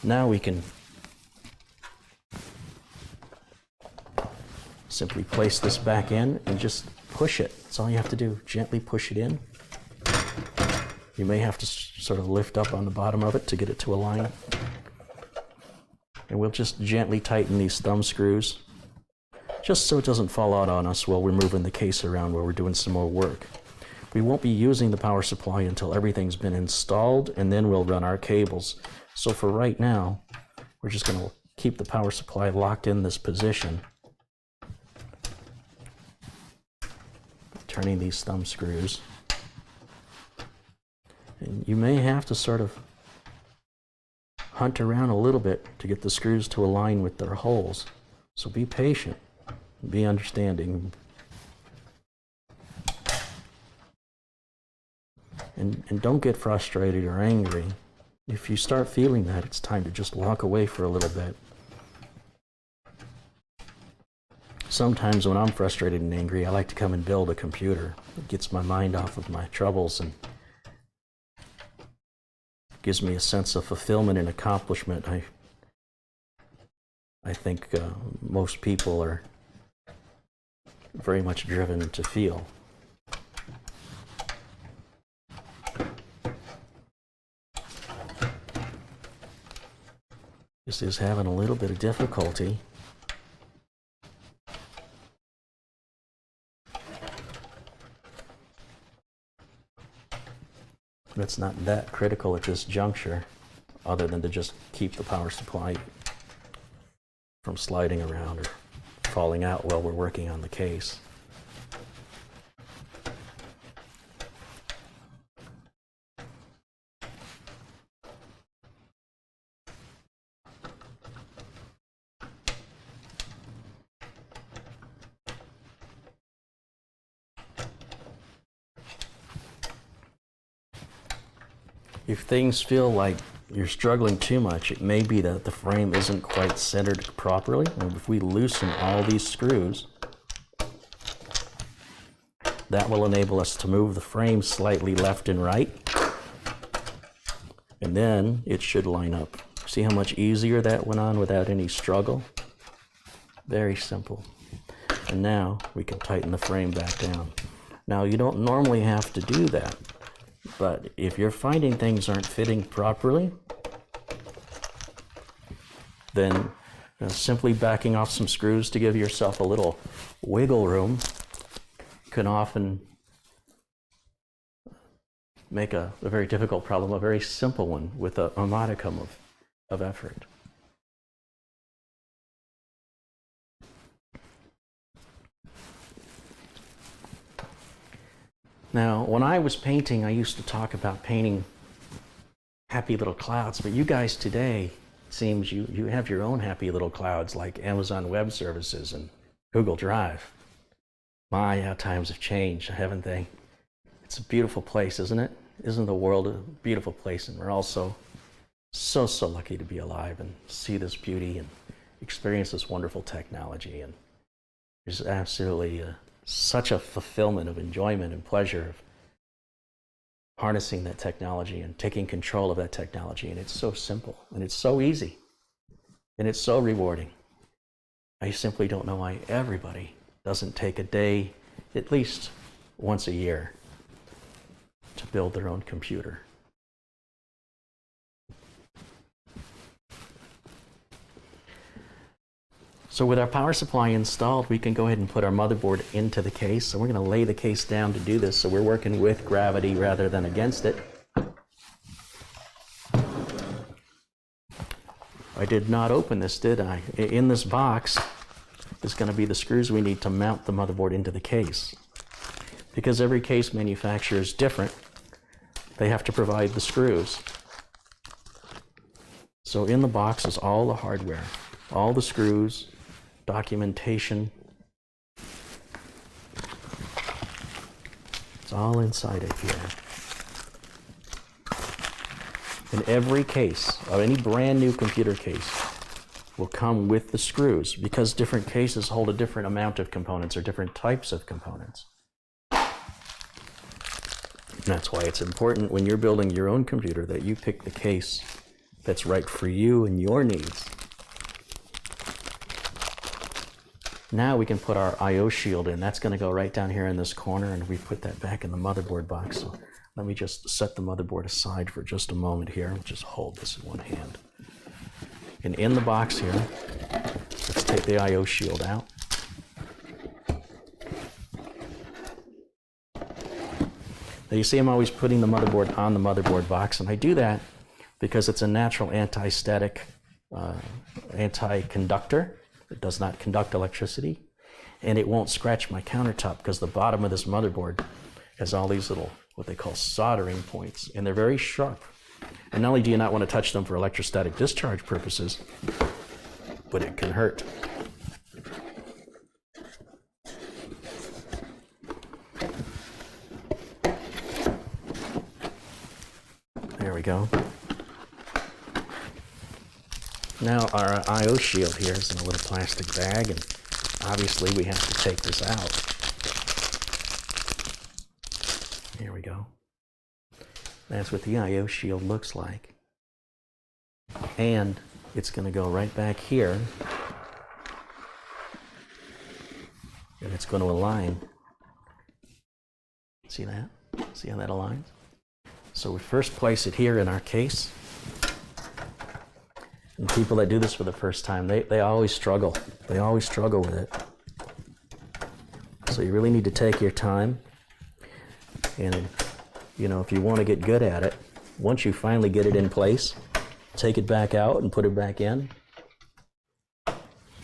Now we can simply place this back in and just push it. That's all you have to do. Gently push it in. You may have to sort of lift up on the bottom of it to get it to align. And we'll just gently tighten these thumb screws, just so it doesn't fall out on us while we're moving the case around while we're doing some more work. We won't be using the power supply until everything's been installed, and then we'll run our cables. So for right now, we're just going to keep the power supply locked in this position, turning these thumb screws. And you may have to sort of hunt around a little bit to get the screws to align with their holes. So be patient, be understanding. And don't get frustrated or angry. If you start feeling that, it's time to just walk away for a little bit. Sometimes when I'm frustrated and angry, I like to come and build a computer. It gets my mind off of my troubles and gives me a sense of fulfillment and accomplishment. I think most people are very much driven to feel. This is having a little bit of difficulty. But it's not that critical at this juncture, other than to just keep the power supply from sliding around or falling out while we're working on the case. If things feel like you're struggling too much, it may be that the frame isn't quite centered properly. And if we loosen all these screws, that will enable us to move the frame slightly left and right. And then it should line up. See how much easier that went on without any struggle? Very simple. And now we can tighten the frame back down. Now, you don't normally have to do that. But if you're finding things aren't fitting properly, then simply backing off some screws to give yourself a little wiggle room can often make a very difficult problem a very simple one with a modicum of effort. Now, when I was painting, I used to talk about painting happy little clouds, but you guys today, it seems you have your own happy little clouds like Amazon Web Services and Google Drive. My, how times have changed, haven't they? It's a beautiful place, isn't it? Isn't the world a beautiful place? And we're also so lucky to be alive and see this beauty and experience this wonderful technology. And there's absolutely such a fulfillment of enjoyment and pleasure of harnessing that technology and taking control of that technology. And it's so simple, and it's so easy, and it's so rewarding. I simply don't know why everybody doesn't take a day, at least once a year, to build their own computer. So with our power supply installed, we can go ahead and put our motherboard into the case. So we're going to lay the case down to do this. So we're working with gravity rather than against it. I did not open this, did I? In this box is going to be the screws we need to mount the motherboard into the case. Because every case manufacturer is different, they have to provide the screws. So in the box is all the hardware, all the screws, documentation. It's all inside of here. in every case, of any brand new computer case, will come with the screws, because different cases hold a different amount of components or different types of components. And that's why it's important when you're building your own computer that you pick the case that's right for you and your needs. Now we can put our I/O shield in. That's going to go right down here in this corner, and we put that back in the motherboard box. So let me just set the motherboard aside for just a moment here. Just hold this in one hand. And in the box here, let's take the I/O shield out. Now you see I'm always putting the motherboard on the motherboard box, and I do that because it's a natural anti-static anti-conductor. It does not conduct electricity, and it won't scratch my countertop because the bottom of this motherboard has all these little, what they call soldering points, and they're very sharp. And not only do you not want to touch them for electrostatic discharge purposes, but it can hurt. There we go. Now our I/O shield here is in a little plastic bag, and obviously we have to take this out. Here we go. That's what the I/O shield looks like. And it's going to go right back here, and it's going to align. See that? See how that aligns? So we first place it here in our case. And people that do this for the first time, they always struggle. They always struggle with it. So you really need to take your time. And, you know, if you want to get good at it, once you finally get it in place, take it back out and put it back in. And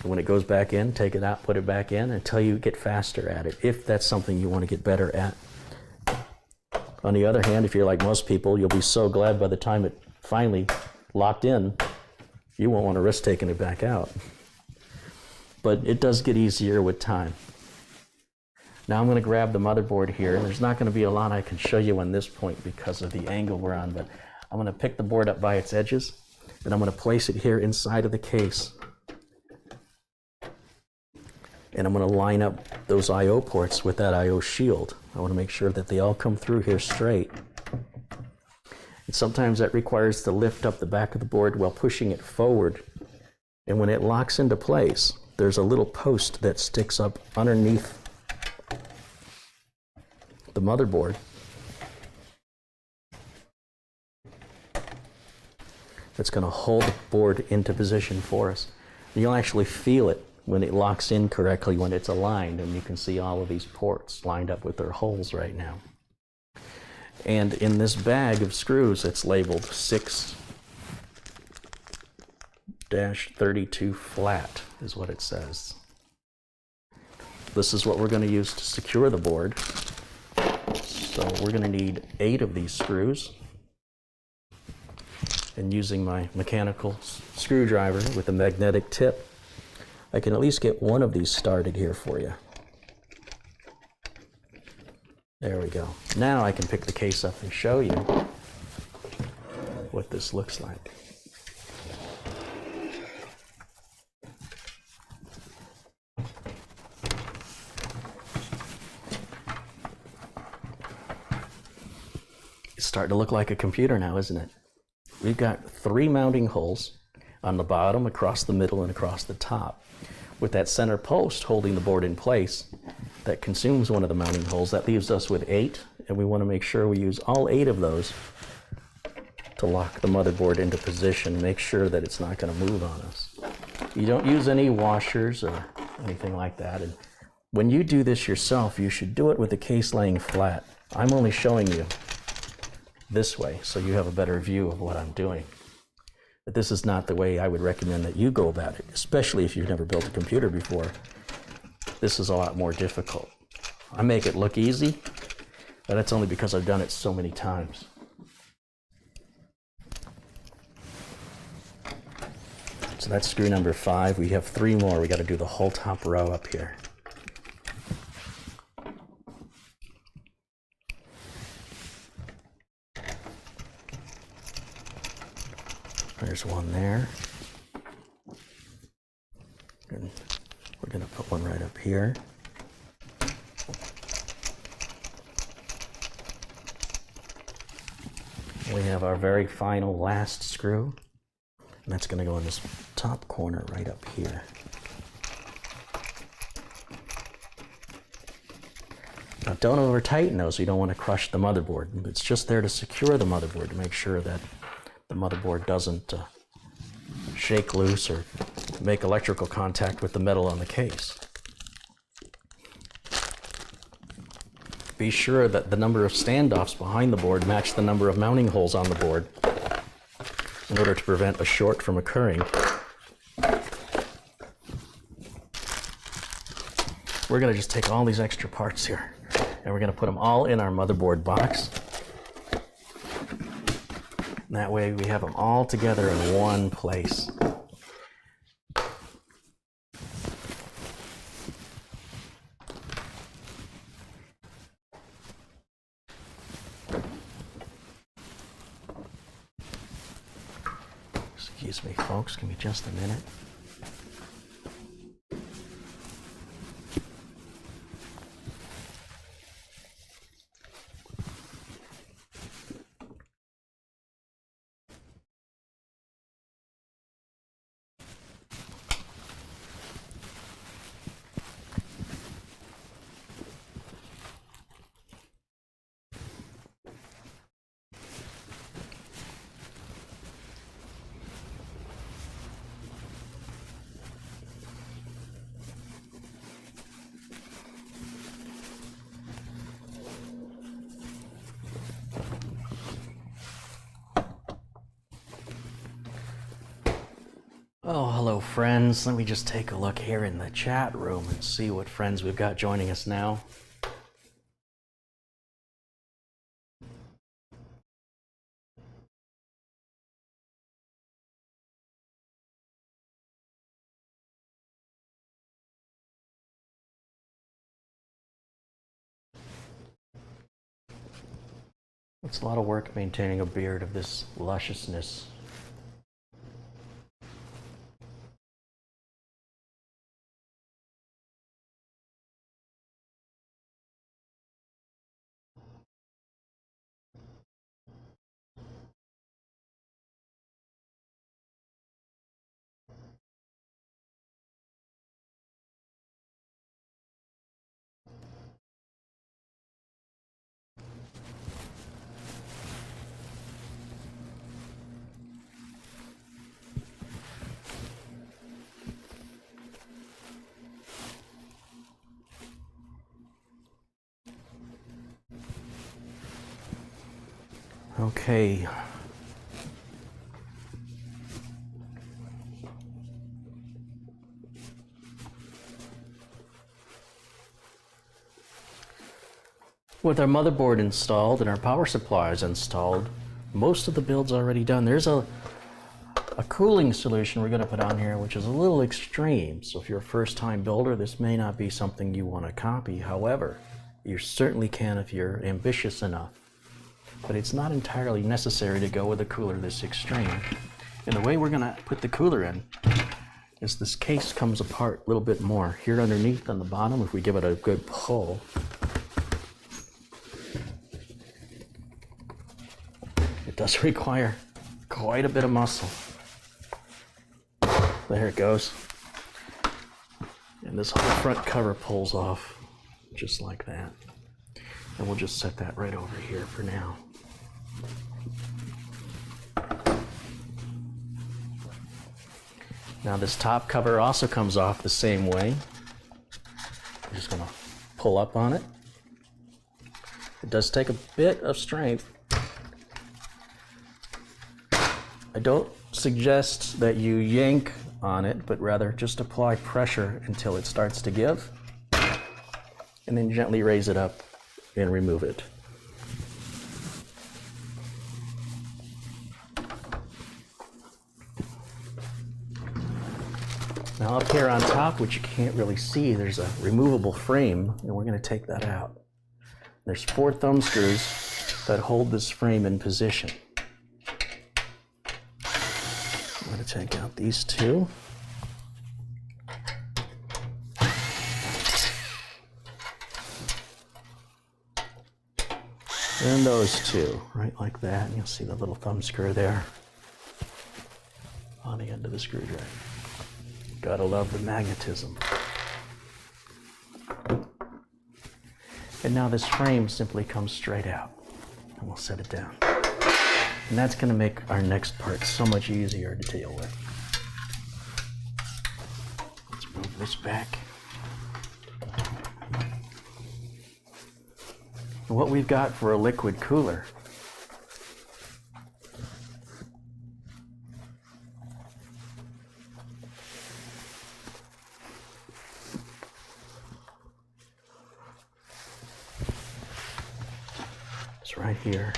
when it goes back in, take it out, put it back in until you get faster at it, if that's something you want to get better at. On the other hand, if you're like most people, you'll be so glad by the time it finally locked in, you won't want to risk taking it back out. But it does get easier with time. Now I'm going to grab the motherboard here, and there's not going to be a lot I can show you on this point because of the angle we're on, but I'm going to pick the board up by its edges, and I'm going to place it here inside of the case. And I'm going to line up those I/O ports with that I/O shield. I want to make sure that they all come through here straight. And sometimes that requires to lift up the back of the board while pushing it forward. And when it locks into place, there's a little post that sticks up underneath the motherboard. That's going to hold the board into position for us. You'll actually feel it when it locks in correctly, when it's aligned, and you can see all of these ports lined up with their holes right now. And in this bag of screws, it's labeled 6-32 flat is what it says. This is what we're going to use to secure the board. So we're going to need 8 of these screws. And using my mechanical screwdriver with a magnetic tip, I can at least get one of these started here for you. There we go. Now I can pick the case up and show you what this looks like. It's starting to look like a computer now, isn't it? We've got 3 mounting holes on the bottom, across the middle, and across the top. With that center post holding the board in place, that consumes one of the mounting holes. That leaves us with 8, and we want to make sure we use all 8 of those to lock the motherboard into position, make sure that it's not going to move on us. You don't use any washers or anything like that. And when you do this yourself, you should do it with the case laying flat. I'm only showing you this way so you have a better view of what I'm doing. But this is not the way I would recommend that you go about it, especially if you've never built a computer before. This is a lot more difficult. I make it look easy, but that's only because I've done it so many times. So that's screw number 5. We have 3 more. We got to do the whole top row up here. There's one there. And we're going to put one right up here. We have our very final last screw, and that's going to go in this top corner right up here. Now don't over tighten those, you don't want to crush the motherboard. It's just there to secure the motherboard, to make sure that the motherboard doesn't shake loose or make electrical contact with the metal on the case. Be sure that the number of standoffs behind the board match the number of mounting holes on the board in order to prevent a short from occurring. We're going to just take all these extra parts here and we're going to put them all in our motherboard box. And that way we have them all together in one place. Excuse me, folks, give me just a minute. Oh, hello friends. Let me just take a look here in the chat room and see what friends we've got joining us now. It's a lot of work maintaining a beard of this lusciousness. Okay. With our motherboard installed and our power supplies installed, most of the build's already done. There's a cooling solution we're going to put on here, which is a little extreme. So if you're a first-time builder, this may not be something you want to copy. However, you certainly can if you're ambitious enough. But it's not entirely necessary to go with a cooler this extreme. And the way we're going to put the cooler in is this case comes apart a little bit more. Here underneath on the bottom, if we give it a good pull, it does require quite a bit of muscle. There it goes. And this whole front cover pulls off just like that. And we'll just set that right over here for now. Now this top cover also comes off the same way. I'm just going to pull up on it. It does take a bit of strength. I don't suggest that you yank on it, but rather just apply pressure until it starts to give, and then gently raise it up and remove it. Now up here on top, which you can't really see, there's a removable frame, and we're going to take that out. There's 4 thumb screws that hold this frame in position. take out these two. And those two, right like that. And you'll see the little thumb screw there on the end of the screwdriver. Gotta love the magnetism. And now this frame simply comes straight out. And we'll set it down. And that's gonna make our next part so much easier to deal with. Let's move this back. What we've got for a liquid cooler is right here.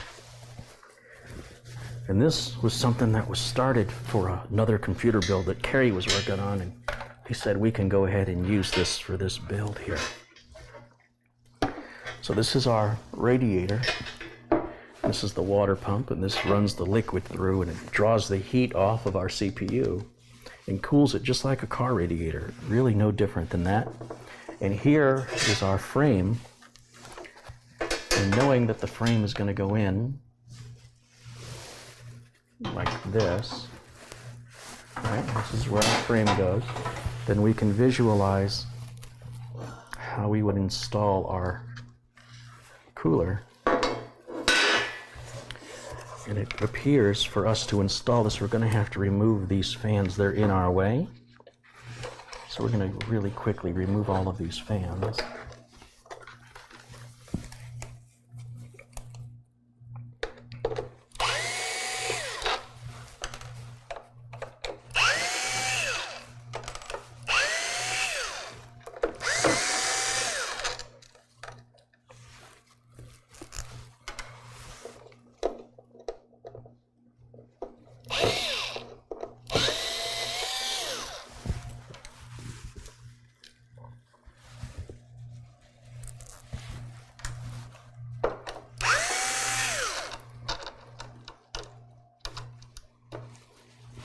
And this was something that was started for another computer build that Carey was working on, and he said we can go ahead and use this for this build here. So this is our radiator. This is the water pump, and this runs the liquid through, and it draws the heat off of our CPU and cools it just like a car radiator. Really no different than that. And here is our frame. And knowing that the frame is going to go in like this, right? This is where our frame goes. Then we can visualize how we would install our cooler. And it appears for us to install this, we're going to have to remove these fans. They're in our way. So we're going to really quickly remove all of these fans.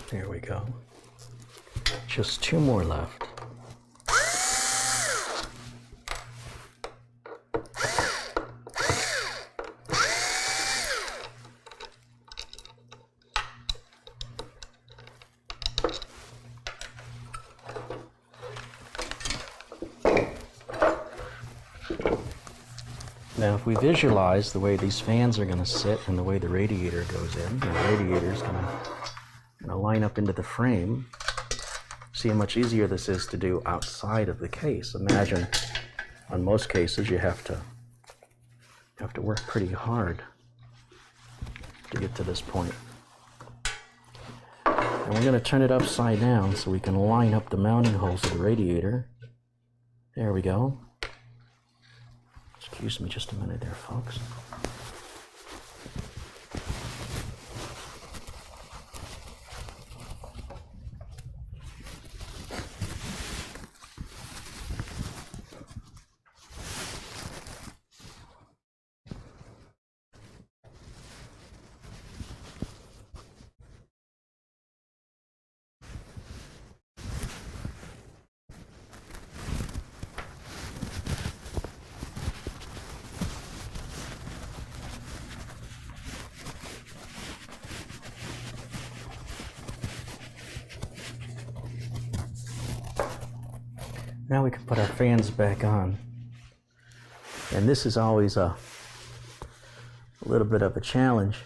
There we go. Just two more left. Now, if we visualize the way these fans are going to sit and the way the radiator goes in, the radiator is going to line up into the frame. See how much easier this is to do outside of the case. Imagine, on most cases, you have to work pretty hard to get to this point. And we're going to turn it upside down so we can line up the mounting holes of the radiator. There we go. Excuse me just a minute there, folks. Now we can put our fans back on. And this is always a little bit of a challenge.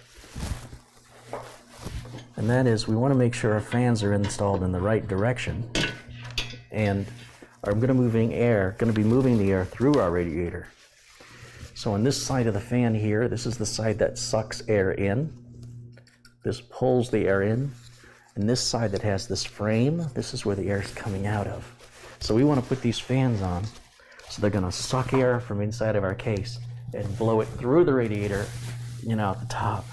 And that is, we want to make sure our fans are installed in the right direction. And I'm going to be moving the air through our radiator. So on this side of the fan here, this is the side that sucks air in. This pulls the air in. And this side that has this frame, this is where the air is coming out of. So we want to put these fans on, so they're going to suck air from inside of our case and blow it through the radiator, out the top,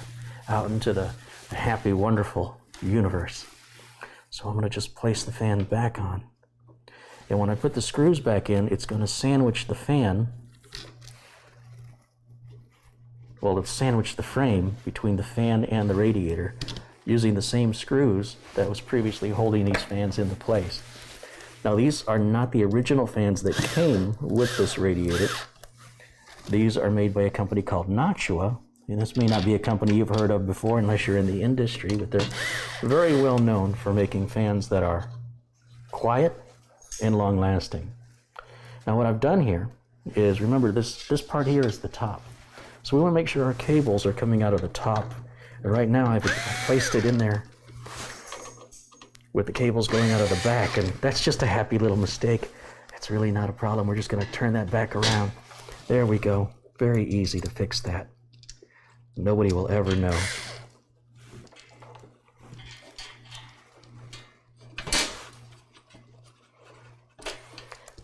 out into the happy, wonderful universe. So I'm going to just place the fan back on. And when I put the screws back in, it's going to sandwich the fan. Well, it'll sandwich the frame between the fan and the radiator. using the same screws that was previously holding these fans into place. Now these are not the original fans that came with this radiator. These are made by a company called Noctua, and this may not be a company you've heard of before unless you're in the industry, but they're very well known for making fans that are quiet and long lasting. Now what I've done here is, remember this part here is the top. So we want to make sure our cables are coming out of the top. And right now I've placed it in there with the cables going out of the back, and that's just a happy little mistake. It's really not a problem. We're just going to turn that back around. There we go. Very easy to fix that. Nobody will ever know.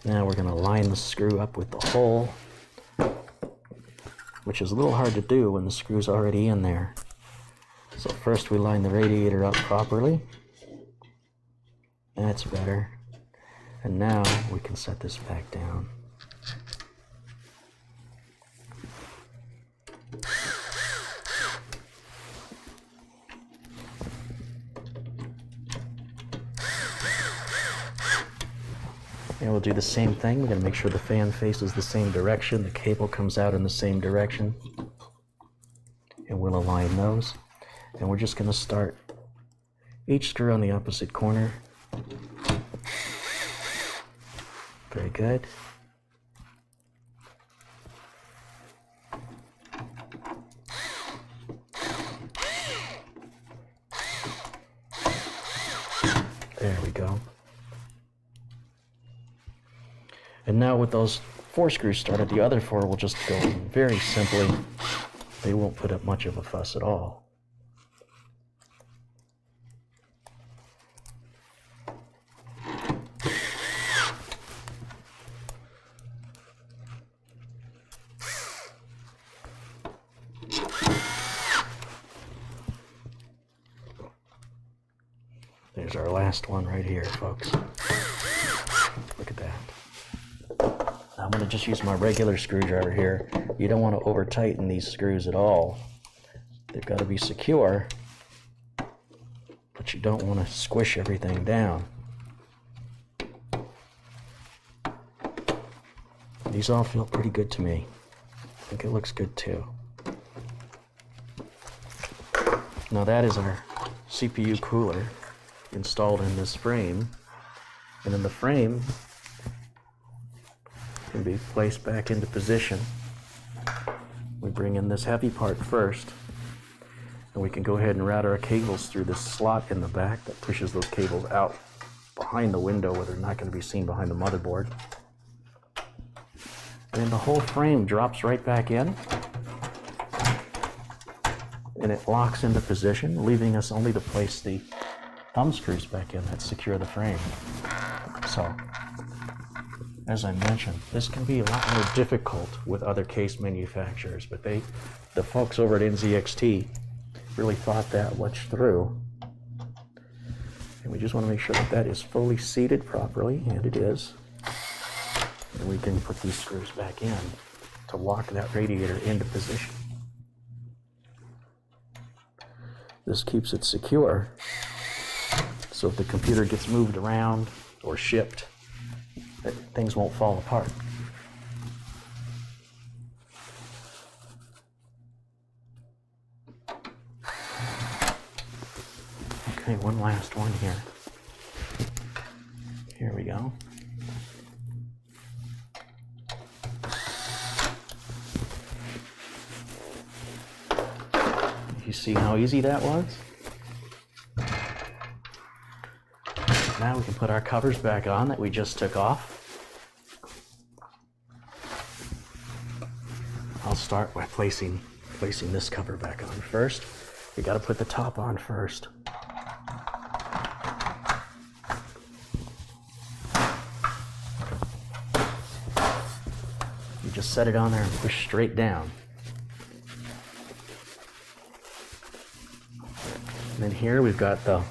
Now we're going to line the screw up with the hole, which is a little hard to do when the screw's already in there. So first we line the radiator up properly. That's better. And now we can set this back down. And we'll do the same thing. We're going to make sure the fan faces the same direction, the cable comes out in the same direction, and we'll align those. And we're just going to start each screw on the opposite corner. Very good. There we go. And now with those 4 screws started, the other 4 will just go in very simply. They won't put up much of a fuss at all. There's our last one right here, folks. Look at that. I'm going to just use my regular screwdriver here. You don't want to over tighten these screws at all. They've got to be secure, but you don't want to squish everything down. These all feel pretty good to me. I think it looks good too. Now that is our CPU cooler installed in this frame, and then the frame can be placed back into position. We bring in this heavy part first, and we can go ahead and route our cables through this slot in the back that pushes those cables out behind the window where they're not going to be seen behind the motherboard. And then the whole frame drops right back in, and it locks into position, leaving us only to place the thumb screws back in that secure the frame. So, as I mentioned, this can be a lot more difficult with other case manufacturers, but the folks over at NZXT really thought that much through. And we just want to make sure that that is fully seated properly, and it is. And we can put these screws back in to lock that radiator into position. This keeps it secure, so if the computer gets moved around or shipped, things won't fall apart. Okay, one last one here. Here we go. You see how easy that was? Now we can put our covers back on that we just took off. I'll start by placing this cover back on first. We got to put the top on first. You just set it on there and push straight down. And then here we've got the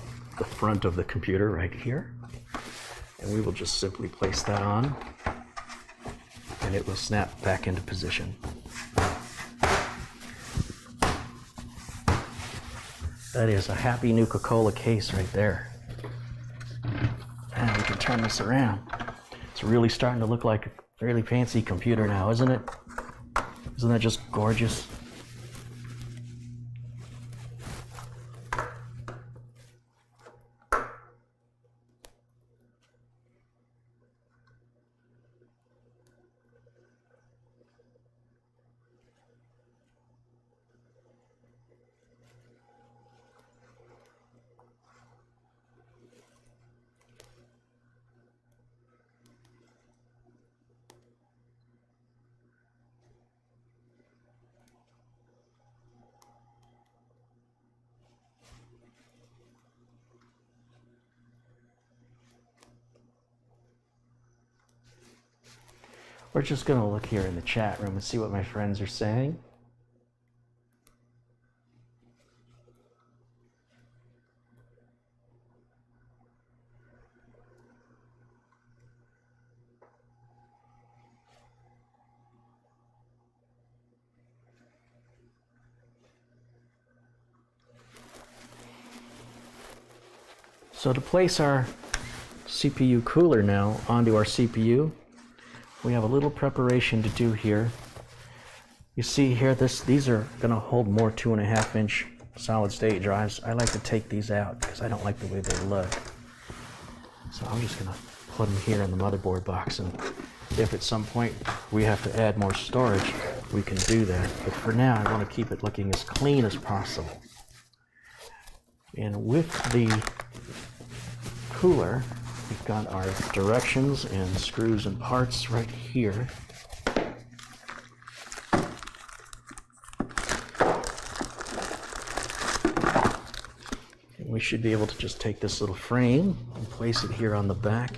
front of the computer right here, and we will just simply place that on, and it will snap back into position. That is a happy Nuka-Cola case right there. And we can turn this around. It's really starting to look like a fairly fancy computer now, isn't it? Isn't that just gorgeous? We're just going to look here in the chat room and see what my friends are saying. So to place our CPU cooler now onto our CPU, we have a little preparation to do here. You see here, these are going to hold more 2.5-inch solid state drives. I like to take these out because I don't like the way they look. So I'm just going to put them here in the motherboard box, and if at some point we have to add more storage, we can do that. But for now, I want to keep it looking as clean as possible. And with the cooler, we've got our directions and screws and parts right here. And we should be able to just take this little frame and place it here on the back.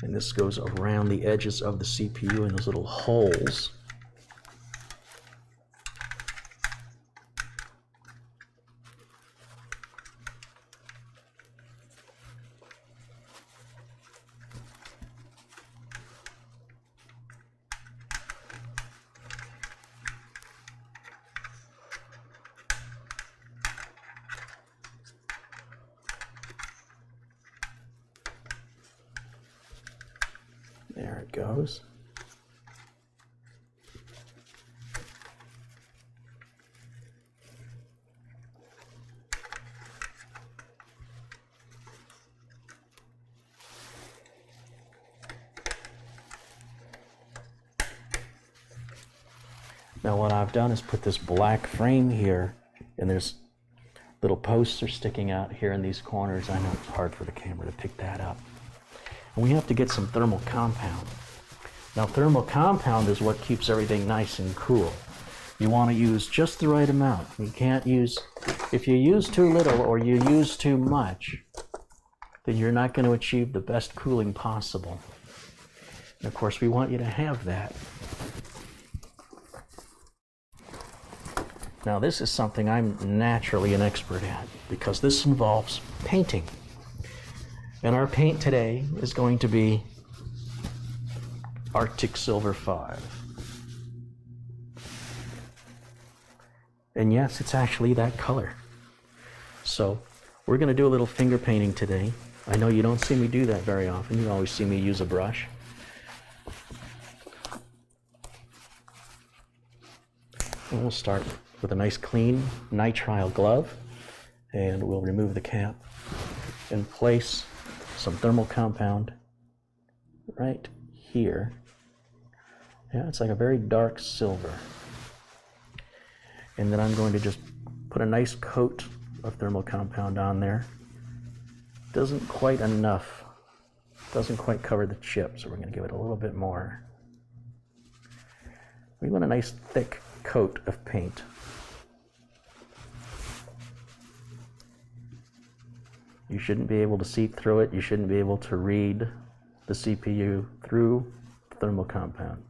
And this goes around the edges of the CPU in those little holes. There it goes. Now what I've done is put this black frame here, and there's little posts are sticking out here in these corners. I know it's hard for the camera to pick that up. And we have to get some thermal compound. Now thermal compound is what keeps everything nice and cool. You want to use just the right amount. You can't use, if you use too little or you use too much, then you're not going to achieve the best cooling possible. And of course we want you to have that. Now this is something I'm naturally an expert at because this involves painting. And our paint today is going to be Arctic Silver 5. And yes, it's actually that color. So we're going to do a little finger painting today. I know you don't see me do that very often. You always see me use a brush. And we'll start with a nice clean nitrile glove, and we'll remove the cap and place some thermal compound right here. Yeah, it's like a very dark silver. And then I'm going to just put a nice coat of thermal compound on there. Doesn't quite enough. Doesn't quite cover the chip, so we're going to give it a little bit more. We want a nice thick coat of paint. You shouldn't be able to see through it. You shouldn't be able to read the CPU through the thermal compound.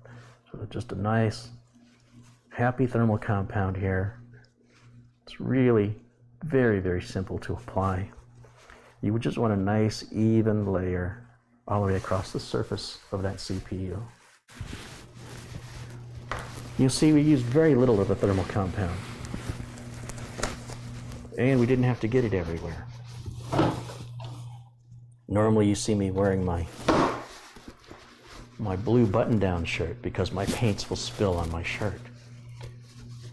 So just a nice, happy thermal compound here. It's really very, very simple to apply. You would just want a nice, even layer all the way across the surface of that CPU. You'll see we used very little of the thermal compound. And we didn't have to get it everywhere. Normally you see me wearing my blue button-down shirt because my paints will spill on my shirt.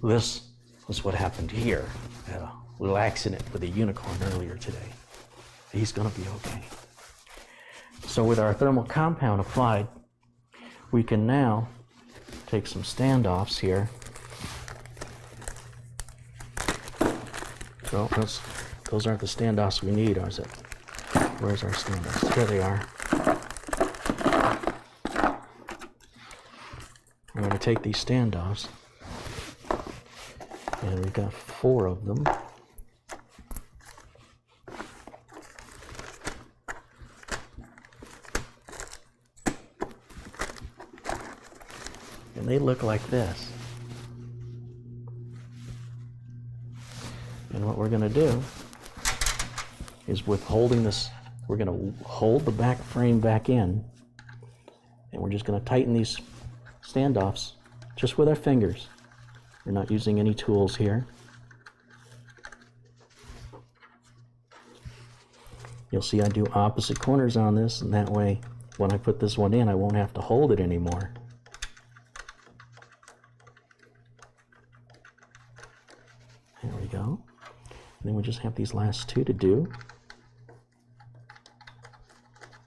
This was what happened here. I had a little accident with a unicorn earlier today. He's gonna be okay. So with our thermal compound applied, we can now take some standoffs here. No, those aren't the standoffs we need, is it? Where's our standoffs? Here they are. I'm going to take these standoffs, and we've got 4 of them. And they look like this. And what we're going to do is with holding this, we're going to hold the back frame back in, and we're just going to tighten these standoffs just with our fingers. We're not using any tools here. You'll see I do opposite corners on this, and that way when I put this one in, I won't have to hold it anymore. There we go. And then we just have these last 2 to do.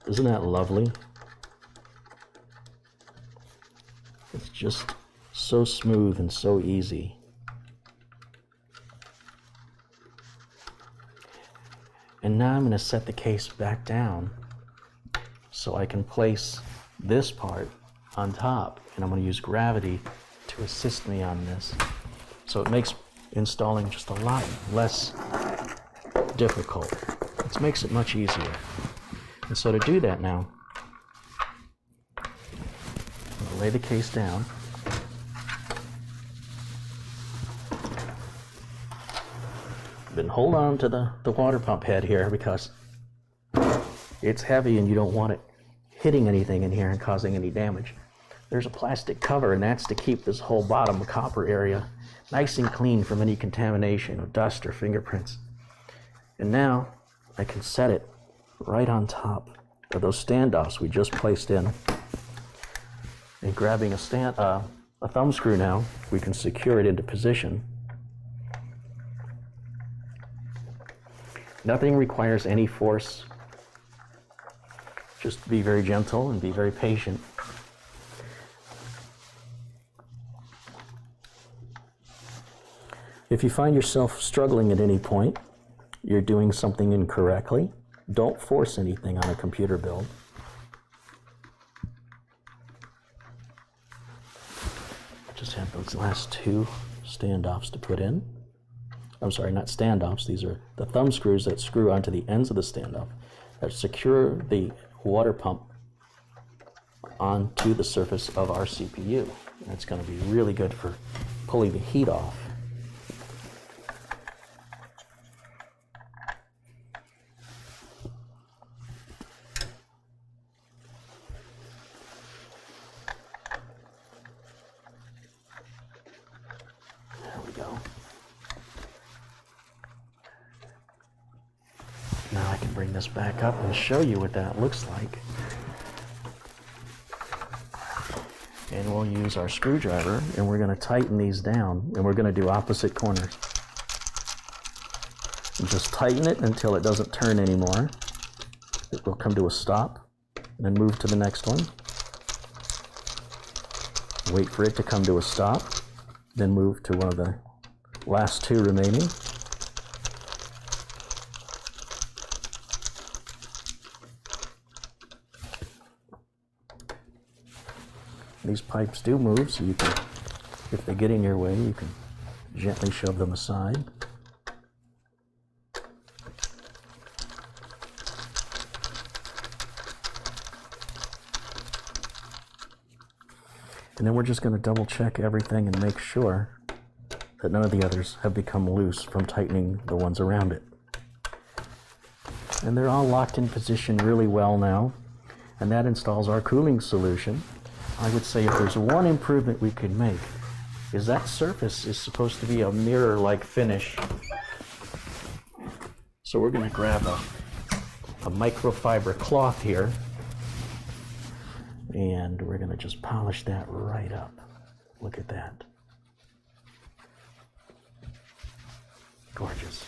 Isn't that lovely? It's just so smooth and so easy. And now I'm going to set the case back down so I can place this part on top, and I'm going to use gravity to assist me on this. So it makes installing just a lot less difficult. It makes it much easier. And so to do that now, I'm going to lay the case down. Then hold on to the water pump head here because it's heavy and you don't want it hitting anything in here and causing any damage. There's a plastic cover, and that's to keep this whole bottom copper area nice and clean from any contamination of dust or fingerprints. And now I can set it right on top of those standoffs we just placed in. And grabbing a thumb screw now, we can secure it into position. Nothing requires any force. Just be very gentle and be very patient. If you find yourself struggling at any point, you're doing something incorrectly, don't force anything on a computer build. Just have those last 2 standoffs to put in. I'm sorry, not standoffs. These are the thumb screws that screw onto the ends of the standoff that secure the water pump onto the surface of our CPU. That's going to be really good for pulling the heat off. There we go. Now I can bring this back up and show you what that looks like. And we'll use our screwdriver, and we're going to tighten these down, and we're going to do opposite corners. And just tighten it until it doesn't turn anymore. It will come to a stop, and then move to the next one. Wait for it to come to a stop, then move to one of the last 2 remaining. These pipes do move, so you can, if they get in your way, you can gently shove them aside. And then we're just going to double check everything and make sure that none of the others have become loose from tightening the ones around it. And they're all locked in position really well now, and that installs our cooling solution. I would say if there's one improvement we could make, is that surface is supposed to be a mirror-like finish. So we're going to grab a microfiber cloth here, and we're going to just polish that right up. Look at that. Gorgeous.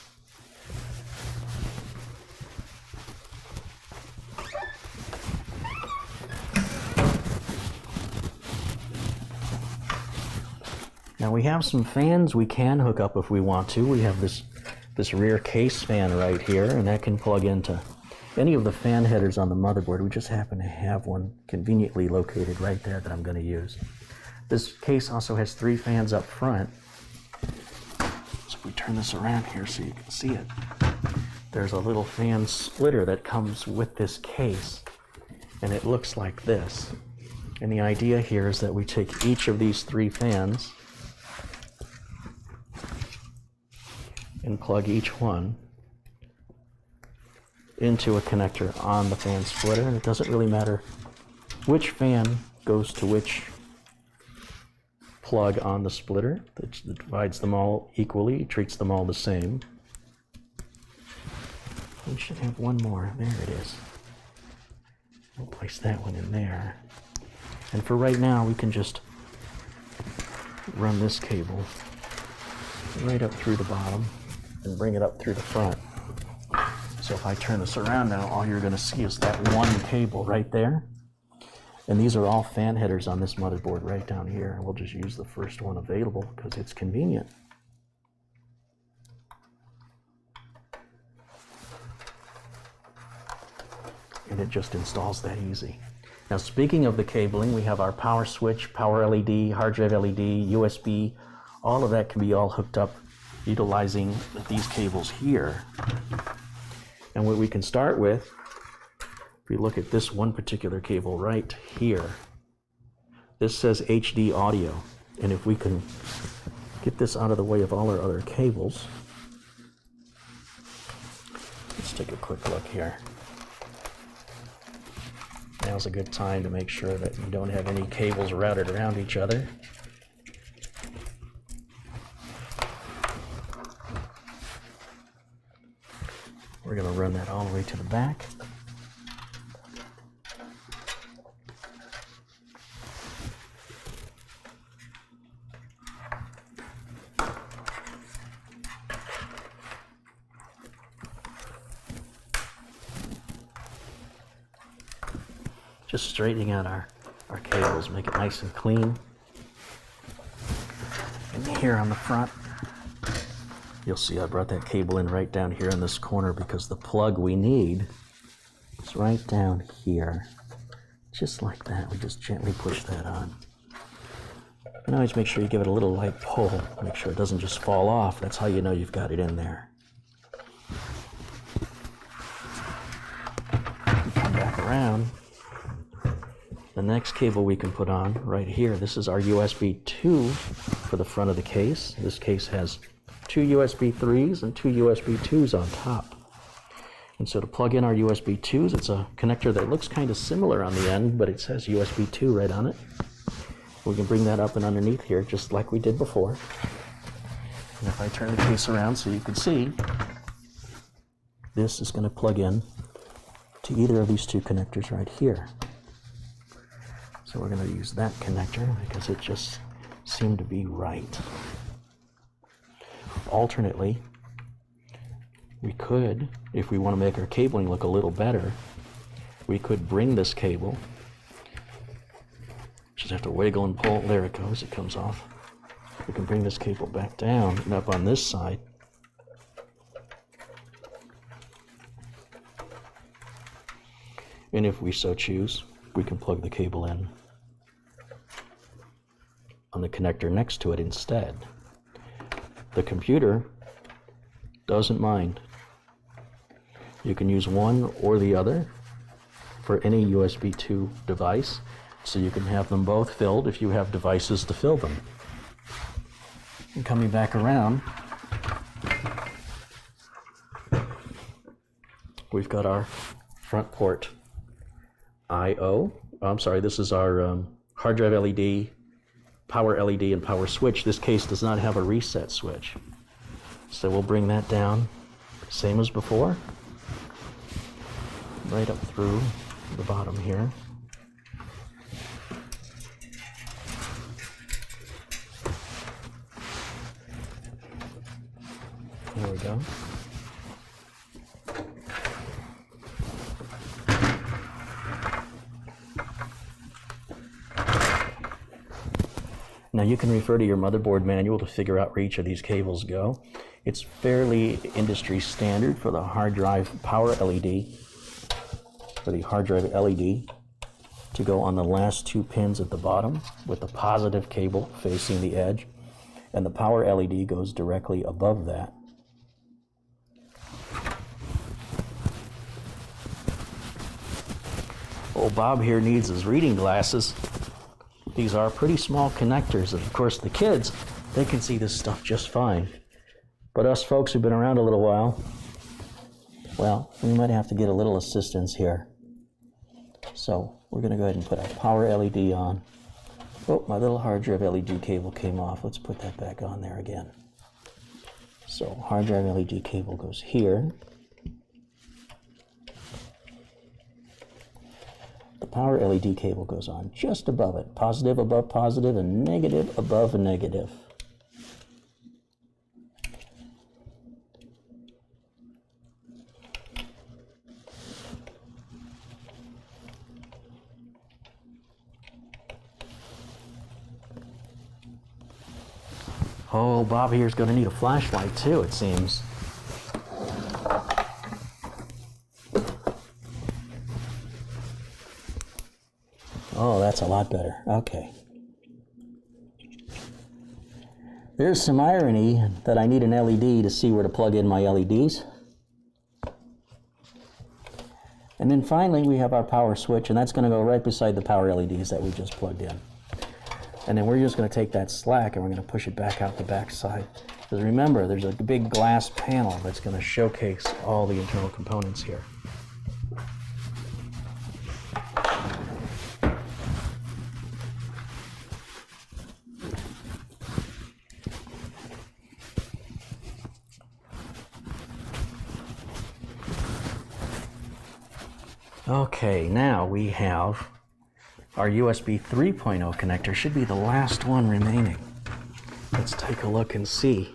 Now we have some fans we can hook up if we want to. We have this rear case fan right here, and that can plug into any of the fan headers on the motherboard. We just happen to have one conveniently located right there that I'm going to use. This case also has 3 fans up front. So if we turn this around here so you can see it, there's a little fan splitter that comes with this case, and it looks like this. And the idea here is that we take each of these 3 fans and plug each one into a connector on the fan splitter, and it doesn't really matter which fan goes to which plug on the splitter. It divides them all equally, treats them all the same. We should have one more. There it is. We'll place that one in there. And for right now, we can just run this cable right up through the bottom and bring it up through the front. So if I turn this around now, all you're going to see is that one cable right there. And these are all fan headers on this motherboard right down here. And we'll just use the first one available because it's convenient. And it just installs that easy. Now speaking of the cabling, we have our power switch, power LED, hard drive LED, USB. All of that can be all hooked up utilizing these cables here. And what we can start with, if we look at this one particular cable right here, this says HD audio. And if we can get this out of the way of all our other cables, let's take a quick look here. Now's a good time to make sure that you don't have any cables routed around each other. We're going to run that all the way to the back. Just straightening out our cables, make it nice and clean. And here on the front, you'll see I brought that cable in right down here in this corner because the plug we need is right down here. Just like that, we just gently push that on. And always make sure you give it a little light pull, make sure it doesn't just fall off. That's how you know you've got it in there. Come back around. The next cable we can put on right here, this is our USB 2 for the front of the case. This case has 2 USB 3s and 2 USB 2s on top. And so to plug in our USB 2s, it's a connector that looks kind of similar on the end, but it says USB 2 right on it. We can bring that up and underneath here just like we did before. And if I turn the case around so you can see, this is going to plug in to either of these 2 connectors right here. So we're going to use that connector because it just seemed to be right. Alternately, we could, if we want to make our cabling look a little better, we could bring this cable, just have to wiggle and pull. There it goes, it comes off. We can bring this cable back down and up on this side. And if we so choose, we can plug the cable in on the connector next to it instead. The computer doesn't mind. You can use one or the other for any USB 2 device, so you can have them both filled if you have devices to fill them. And coming back around, we've got our front port I/O. I'm sorry, this is our hard drive LED, power LED, and power switch. This case does not have a reset switch. So we'll bring that down Same as before. Right up through the bottom here. There we go. Now you can refer to your motherboard manual to figure out where each of these cables go. It's fairly industry standard for the hard drive power LED, for the hard drive LED to go on the last 2 pins at the bottom with the positive cable facing the edge, and the power LED goes directly above that. Old Bob here needs his reading glasses. These are pretty small connectors, and of course the kids, they can see this stuff just fine. But us folks who've been around a little while, well, we might have to get a little assistance here. So we're going to go ahead and put our power LED on. Oh, my little hard drive LED cable came off. Let's put that back on there again. So hard drive LED cable goes here. The power LED cable goes on just above it. Positive above positive and negative above a negative. Oh, Bob here's going to need a flashlight too, it seems. Oh, that's a lot better. Okay. There's some irony that I need an LED to see where to plug in my LEDs. And then finally we have our power switch, and that's going to go right beside the power LEDs that we just plugged in. And then we're just going to take that slack and we're going to push it back out the back side. Because remember, there's a big glass panel that's going to showcase all the internal components here. Okay, now we have our USB 3.0 connector. Should be the last one remaining. Let's take a look and see.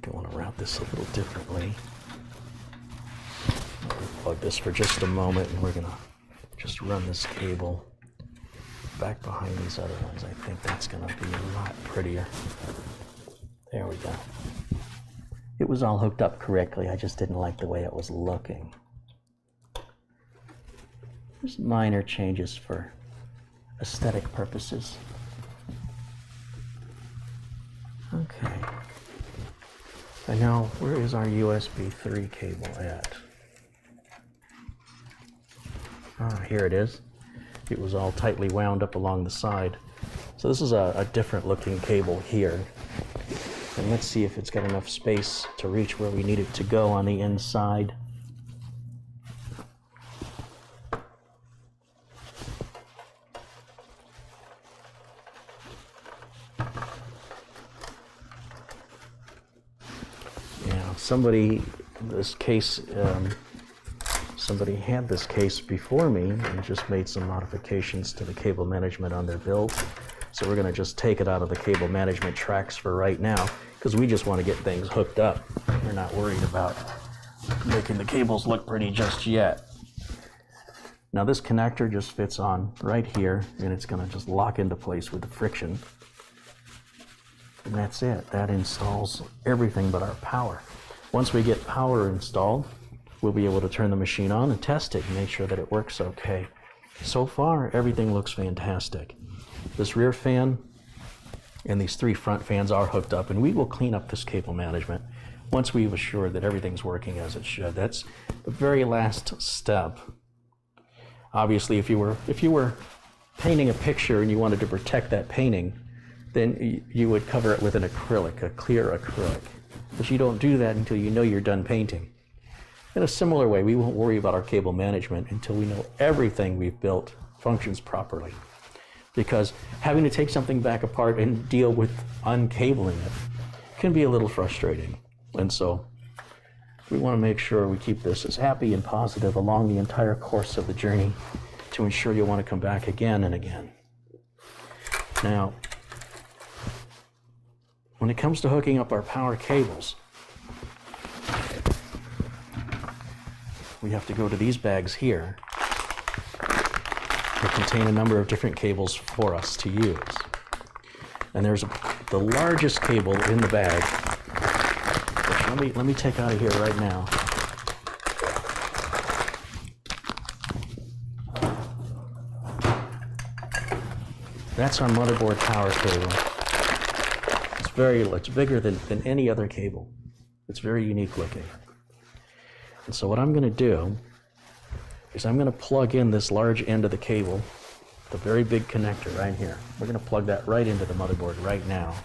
I want to route this a little differently. I'll plug this for just a moment, and we're going to just run this cable back behind these other ones. I think that's going to be a lot prettier. There we go. It was all hooked up correctly. I just didn't like the way it was looking. Just minor changes for aesthetic purposes. Okay. And now, where is our USB 3 cable at? Ah, here it is. It was all tightly wound up along the side. So this is a different looking cable here. And let's see if it's got enough space to reach where we need it to go on the inside. Somebody had this case before me and just made some modifications to the cable management on their build. So we're going to just take it out of the cable management tracks for right now, because we just want to get things hooked up. We're not worried about making the cables look pretty just yet. Now this connector just fits on right here, and it's going to just lock into place with the friction. And that's it. That installs everything but our power. Once we get power installed, we'll be able to turn the machine on and test it and make sure that it works okay. So far, everything looks fantastic. This rear fan and these 3 front fans are hooked up, and we will clean up this cable management once we've assured that everything's working as it should. That's the very last step. Obviously, if you were painting a picture and you wanted to protect that painting, then you would cover it with an acrylic, a clear acrylic. But you don't do that until you know you're done painting. In a similar way, we won't worry about our cable management until we know everything we've built functions properly. Because having to take something back apart and deal with uncabling it can be a little frustrating. And so we want to make sure we keep this as happy and positive along the entire course of the journey to ensure you'll want to come back again and again. Now, when it comes to hooking up our power cables, we have to go to these bags here that contain a number of different cables for us to use. And there's the largest cable in the bag, which let me take out of here right now. That's our motherboard power cable. It's bigger than any other cable. It's very unique looking. And so what I'm going to do is I'm going to plug in this large end of the cable, the very big connector right here. We're going to plug that right into the motherboard right now.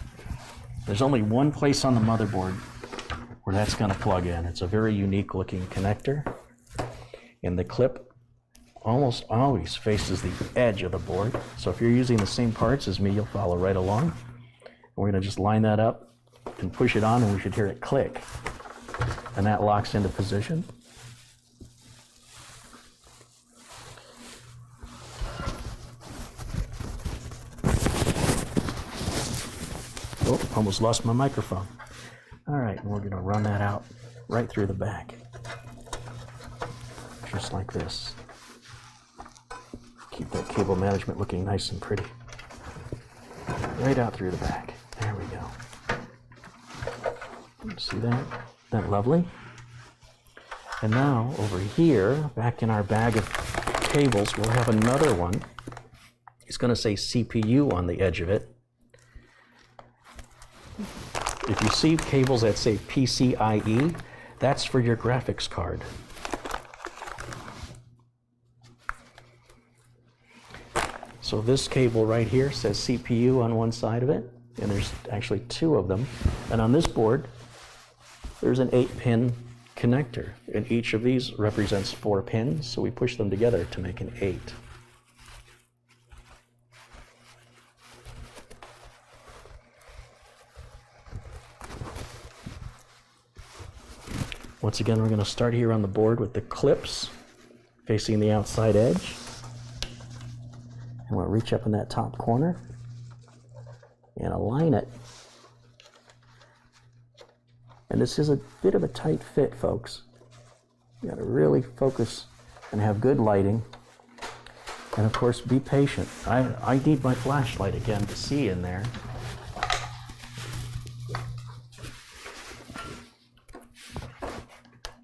There's only one place on the motherboard where that's going to plug in. It's a very unique looking connector, and the clip almost always faces the edge of the board. So if you're using the same parts as me, you'll follow right along. And we're going to just line that up and push it on, and we should hear it click. And that locks into position. Oh, almost lost my microphone. All right, and we're going to run that out right through the back. Just like this. Keep that cable management looking nice and pretty. Right out through the back. There we go. See that? Isn't that lovely? And now, over here, back in our bag of cables, we'll have another one. It's going to say CPU on the edge of it. If you see cables that say PCIe, that's for your graphics card. So this cable right here says CPU on one side of it, and there's actually two of them. And on this board, there's an 8-pin connector, and each of these represents 4 pins, so we push them together to make an 8. Once again, we're going to start here on the board with the clips facing the outside edge. And we'll reach up in that top corner and align it. And this is a bit of a tight fit, folks. You got to really focus and have good lighting. And of course, be patient. I need my flashlight again to see in there.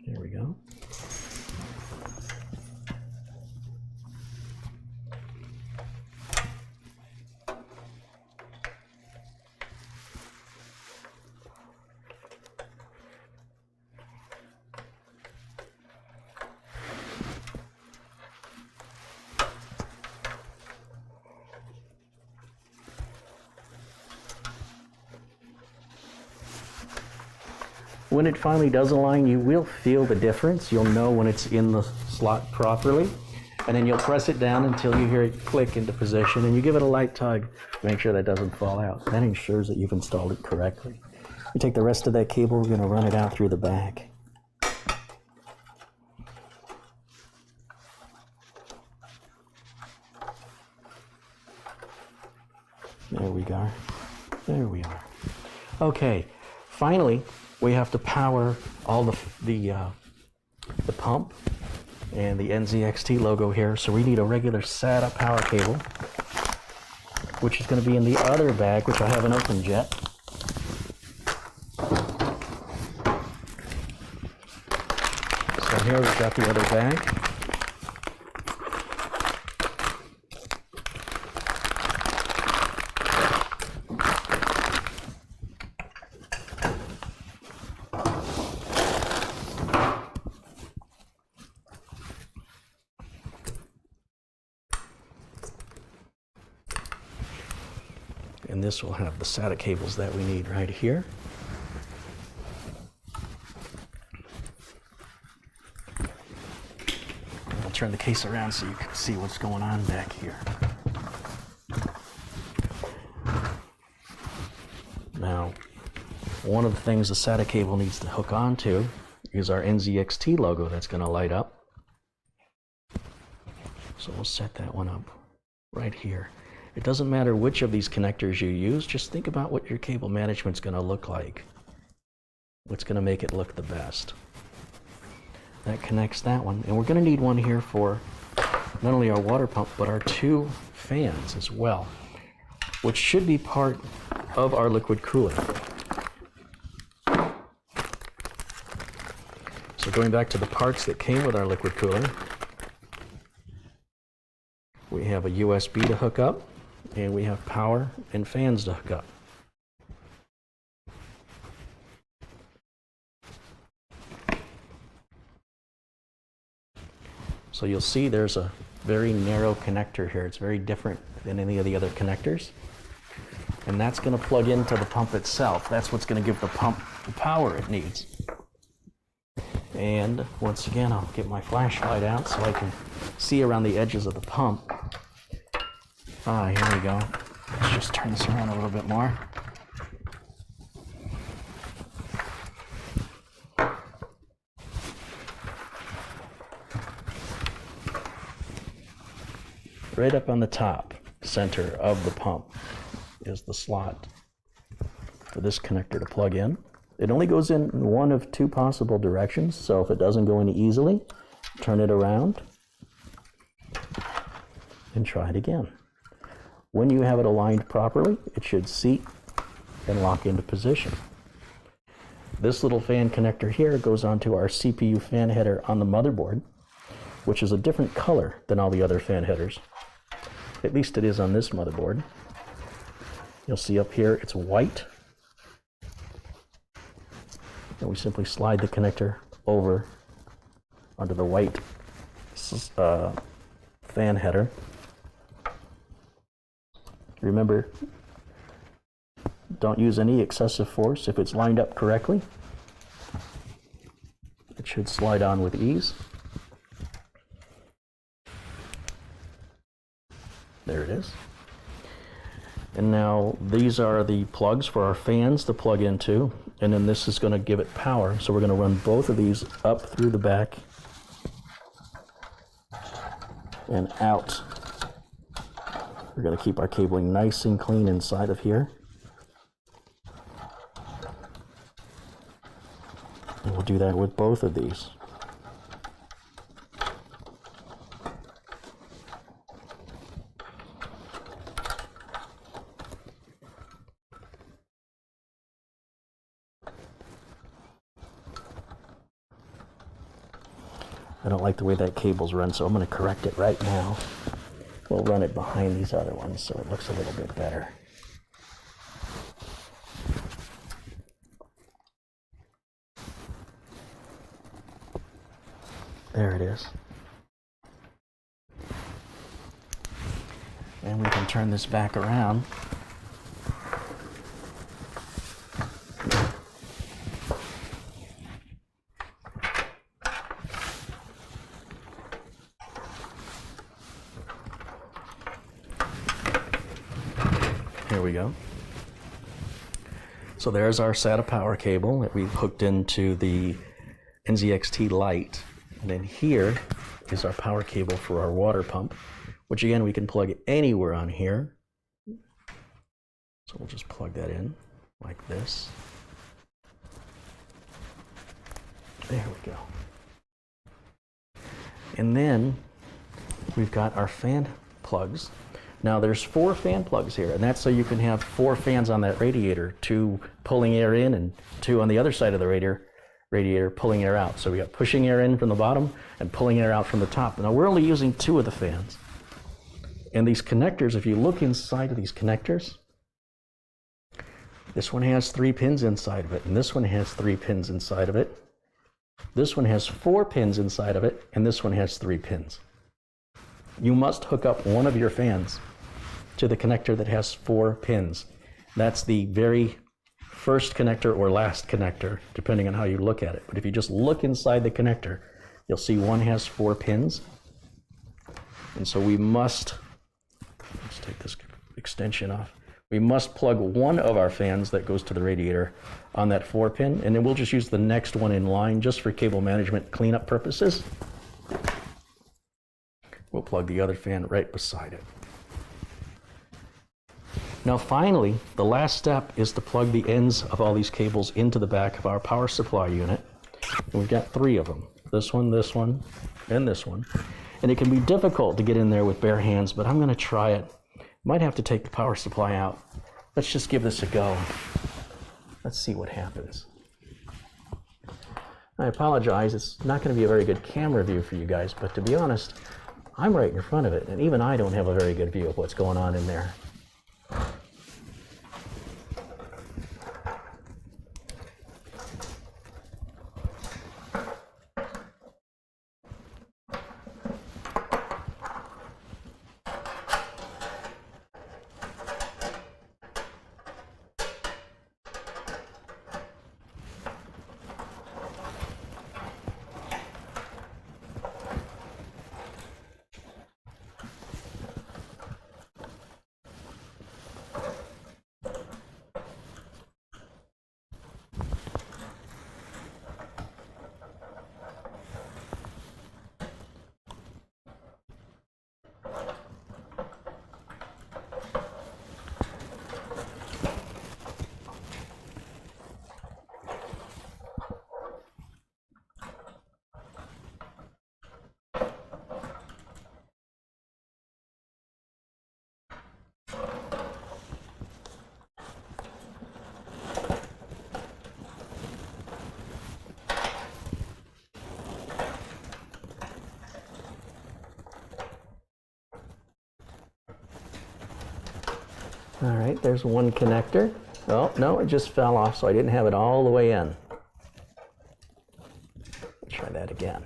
There we go. When it finally does align, you will feel the difference. You'll know when it's in the slot properly, and then you'll press it down until you hear it click into position, and you give it a light tug to make sure that doesn't fall out. That ensures that you've installed it correctly. We take the rest of that cable, we're going to run it out through the back. There we go. There we are. Okay, finally, we have to power all the pump and the NZXT logo here. So we need a regular SATA power cable, which is going to be in the other bag, which I haven't opened yet. So here we've got the other bag. And this will have the SATA cables that we need right here. I'll turn the case around so you can see what's going on back here. Now, one of the things the SATA cable needs to hook onto is our NZXT logo that's going to light up. So we'll set that one up right here. It doesn't matter which of these connectors you use, just think about what your cable management's going to look like. What's going to make it look the best. That connects that one, and we're going to need one here for not only our water pump, but our 2 fans as well, which should be part of our liquid cooling. So going back to the parts that came with our liquid cooler, we have a USB to hook up, and we have power and fans to hook up. So you'll see there's a very narrow connector here. It's very different than any of the other connectors. And that's going to plug into the pump itself. That's what's going to give the pump the power it needs. And once again, I'll get my flashlight out so I can see around the edges of the pump. Ah, here we go. Let's just turn this around a little bit more. Right up on the top center of the pump is the slot for this connector to plug in. It only goes in one of 2 possible directions, so if it doesn't go in easily, turn it around and try it again. When you have it aligned properly, it should seat and lock into position. This little fan connector here goes onto our CPU fan header on the motherboard, which is a different color than all the other fan headers. At least it is on this motherboard. You'll see up here it's white. And we simply slide the connector over onto the white fan header. Remember, don't use any excessive force. If it's lined up correctly, it should slide on with ease. There it is. And now these are the plugs for our fans to plug into, and then this is going to give it power. So we're going to run both of these up through the back and out. We're going to keep our cabling nice and clean inside of here. And we'll do that with both of these. I don't like the way that cable's run, so I'm going to correct it right now. We'll run it behind these other ones so it looks a little bit better. There it is. And we can turn this back around. Here we go. So there's our SATA power cable that we hooked into the NZXT light. And then here is our power cable for our water pump, which again, we can plug anywhere on here. So we'll just plug that in like this. There we go. And then we've got our fan plugs. Now there's 4 fan plugs here, and that's so you can have 4 fans on that radiator, 2 pulling air in and 2 on the other side of the radiator pulling air out. So we got pushing air in from the bottom and pulling air out from the top. Now we're only using 2 of the fans. And these connectors, if you look inside of these connectors, this one has 3 pins inside of it, and this one has 3 pins inside of it. This one has 4 pins inside of it, and this one has 3 pins. You must hook up one of your fans to the connector that has 4 pins. That's the very first connector or last connector, depending on how you look at it. But if you just look inside the connector, you'll see one has 4 pins. And so we must, let's take this extension off. We must plug one of our fans that goes to the radiator on that 4 pin, and then we'll just use the next one in line just for cable management cleanup purposes. We'll plug the other fan right beside it. Now finally, the last step is to plug the ends of all these cables into the back of our power supply unit. And we've got 3 of them. This one, and this one. And it can be difficult to get in there with bare hands, but I'm going to try it. Might have to take the power supply out. Let's just give this a go. Let's see what happens. I apologize, it's not going to be a very good camera view for you guys, but to be honest, I'm right in front of it, and even I don't have a very good view of what's going on in there. All right, there's one connector. Oh, no, it just fell off, so I didn't have it all the way in. Let's try that again.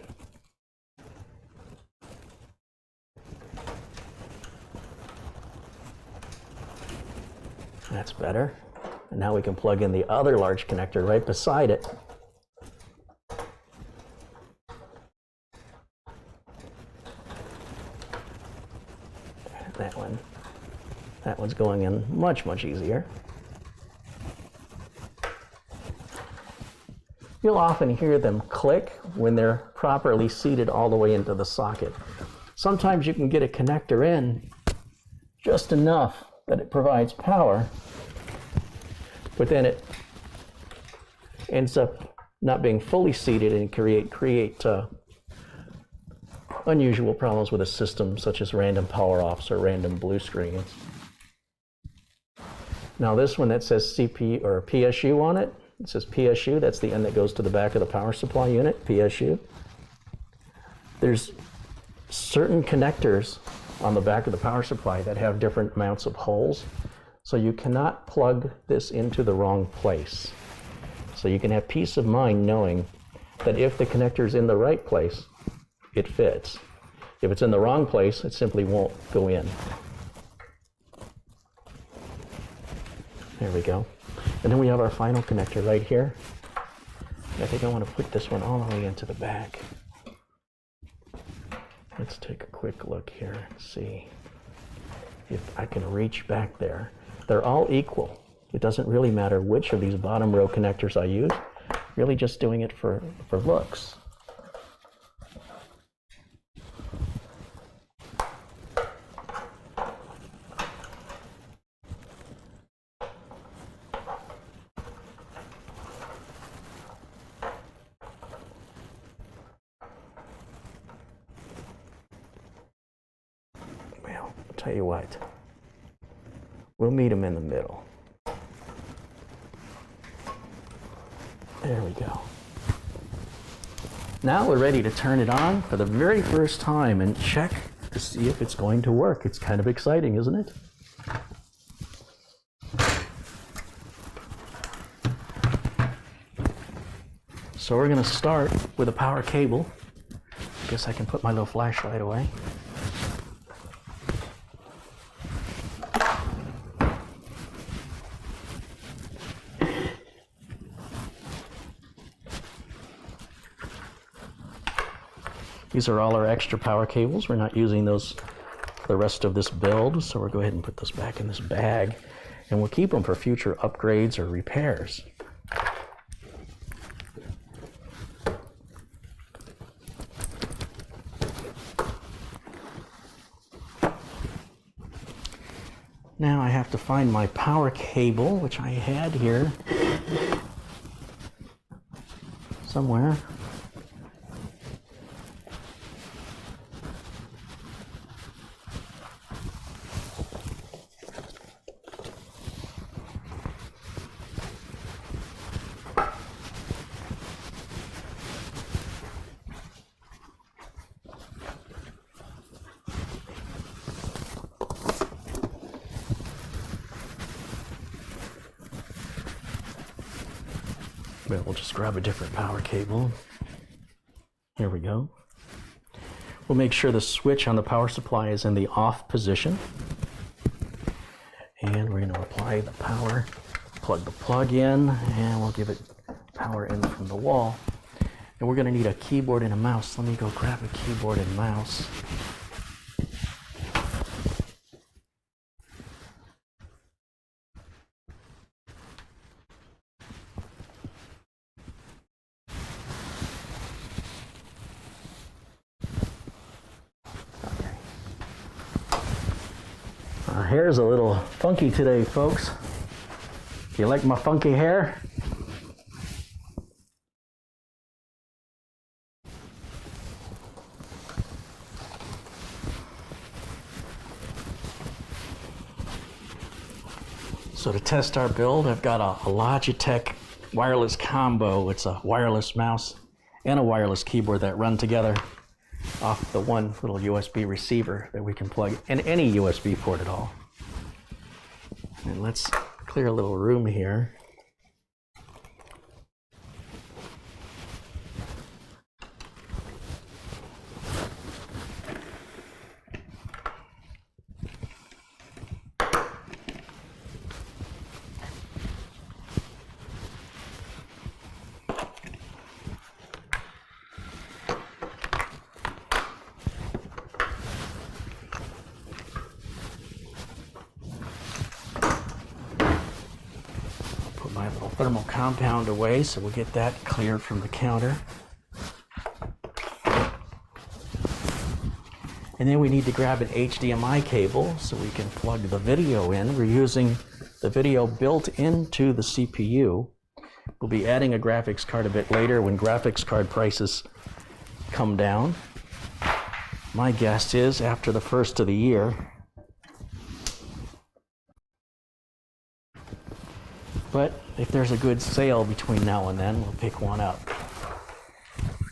That's better. And now we can plug in the other large connector right beside it. That one's going in much, much easier. You'll often hear them click when they're properly seated all the way into the socket. Sometimes you can get a connector in just enough that it provides power, but then it ends up not being fully seated and create unusual problems with a system such as random power-offs or random blue screens. Now this one that says CP or PSU on it, it says PSU, that's the end that goes to the back of the power supply unit, PSU. There's certain connectors on the back of the power supply that have different amounts of holes, so you cannot plug this into the wrong place. So you can have peace of mind knowing that if the connector is in the right place, it fits. If it's in the wrong place, it simply won't go in. There we go. And then we have our final connector right here. I think I want to put this one all the way into the back. Let's take a quick look here and see if I can reach back there. They're all equal. It doesn't really matter which of these bottom row connectors I use. Really just doing it for looks. Tell you what, we'll meet them in the middle. There we go. Now we're ready to turn it on for the very first time and check to see if it's going to work. It's kind of exciting, isn't it? So we're going to start with a power cable. I guess I can put my little flashlight away. These are all our extra power cables. We're not using those for the rest of this build, so we'll go ahead and put those back in this bag, and we'll keep them for future upgrades or repairs. Now I have to find my power cable, which I had here somewhere. But we'll just grab a different power cable. Here we go. We'll make sure the switch on the power supply is in the off position. And we're going to apply the power, plug the plug in, and we'll give it power in from the wall. And we're going to need a keyboard and a mouse. Let me go grab a keyboard and mouse. My hair's a little funky today, folks. Do you like my funky hair? So to test our build, I've got a Logitech wireless combo. It's a wireless mouse and a wireless keyboard that run together off the one little USB receiver that we can plug in any USB port at all. And let's clear a little room here. My little thermal compound away, so we'll get that cleared from the counter. And then we need to grab an HDMI cable so we can plug the video in. We're using the video built into the CPU. We'll be adding a graphics card a bit later when graphics card prices come down. My guess is after the first of the year. But if there's a good sale between now and then, we'll pick one up.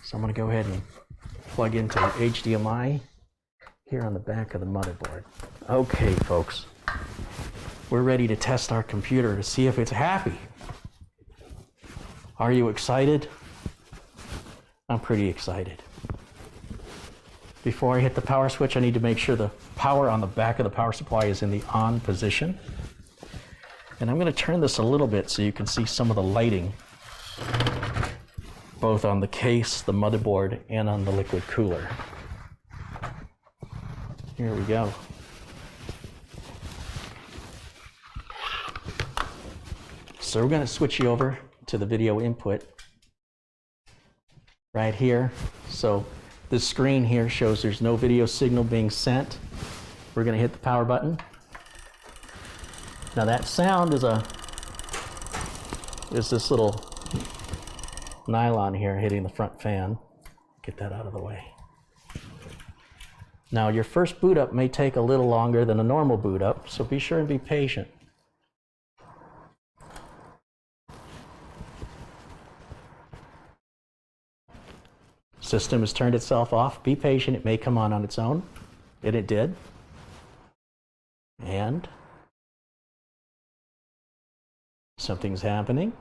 So I'm going to go ahead and plug into the HDMI here on the back of the motherboard. Okay, folks. We're ready to test our computer to see if it's happy. Are you excited? I'm pretty excited. Before I hit the power switch, I need to make sure the power on the back of the power supply is in the on position. And I'm going to turn this a little bit so you can see some of the lighting, both on the case, the motherboard, and on the liquid cooler. Here we go. So we're going to switch you over to the video input right here. So this screen here shows there's no video signal being sent. We're going to hit the power button. Now that sound is this little nylon here hitting the front fan. Get that out of the way. Now your first boot up may take a little longer than a normal boot up, so be sure and be patient. System has turned itself off. Be patient, it may come on its own. And it did. And something's happening.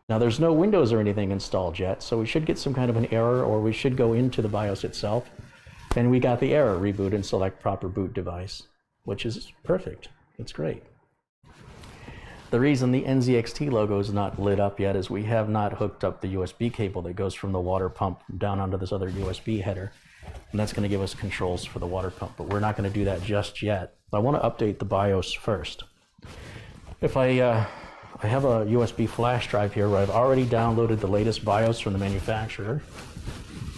Now there's no Windows or anything installed yet, so we should get some kind of an error, or we should go into the BIOS itself. And we got the error, reboot and select proper boot device, which is perfect. It's great. The reason the NZXT logo is not lit up yet is we have not hooked up the USB cable that goes from the water pump down onto this other USB header. And that's going to give us controls for the water pump, but we're not going to do that just yet. I want to update the BIOS first. If I have a USB flash drive here where I've already downloaded the latest BIOS from the manufacturer,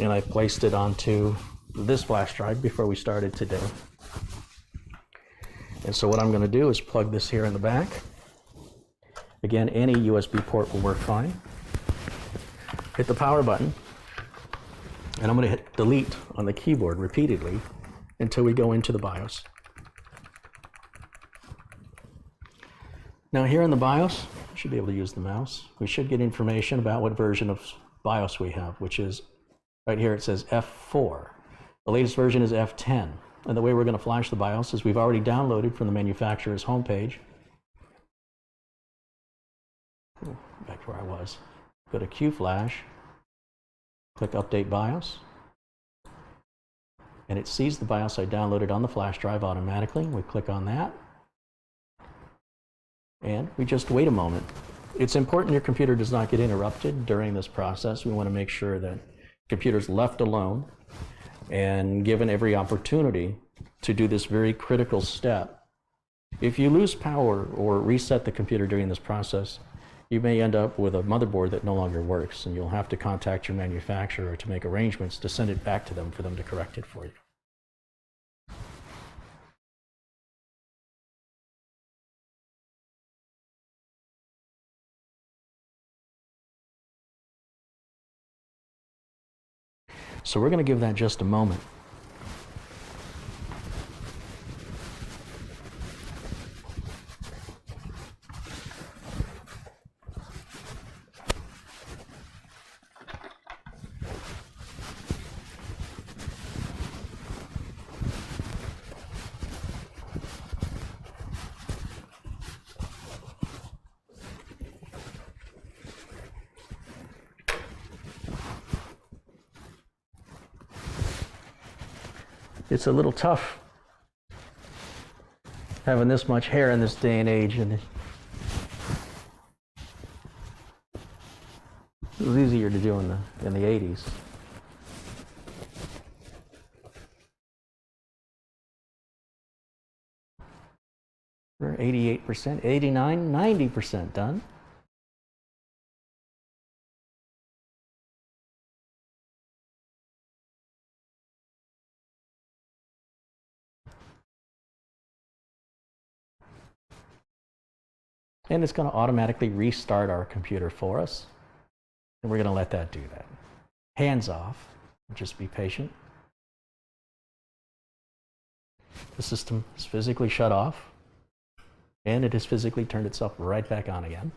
and I placed it onto this flash drive before we started today. And so what I'm going to do is plug this here in the back. Again, any USB port will work fine. Hit the power button, and I'm going to hit delete on the keyboard repeatedly until we go into the BIOS. Now here in the BIOS, I should be able to use the mouse. We should get information about what version of BIOS we have, which is right here. It says F4. The latest version is F10. And the way we're going to flash the BIOS is we've already downloaded from the manufacturer's homepage. Back to where I was. Go to QFlash, click Update BIOS, and it sees the BIOS I downloaded on the flash drive automatically. We click on that, and we just wait a moment. It's important your computer does not get interrupted during this process. We want to make sure that the computer's left alone and given every opportunity to do this very critical step. If you lose power or reset the computer during this process, you may end up with a motherboard that no longer works, and you'll have to contact your manufacturer to make arrangements to send it back to them for them to correct it for you. So we're going to give that just a moment. It's a little tough having this much hair in this day and age, and it was easier to do in the 80s. We're 88%, 89, 90% done. And it's going to automatically restart our computer for us. And we're going to let that do that. Hands off. Just be patient. The system is physically shut off. And it has physically turned itself right back on again.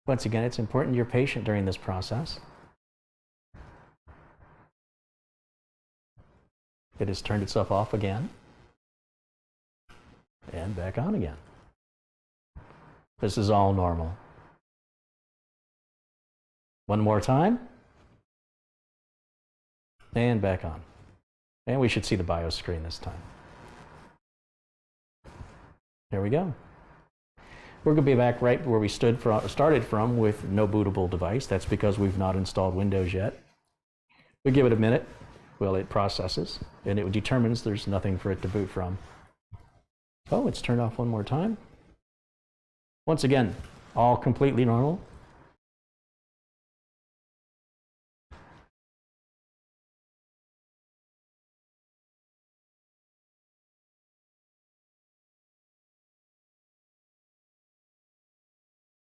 Once again, it's important you're patient during this process. It has turned itself off again and back on again. This is all normal. One more time and back on. And we should see the BIOS screen this time. There we go. We're going to be back right where we started from with no bootable device. That's because we've not installed Windows yet. We give it a minute while it processes, and it determines there's nothing for it to boot from. Oh, it's turned off one more time. Once again, all completely normal.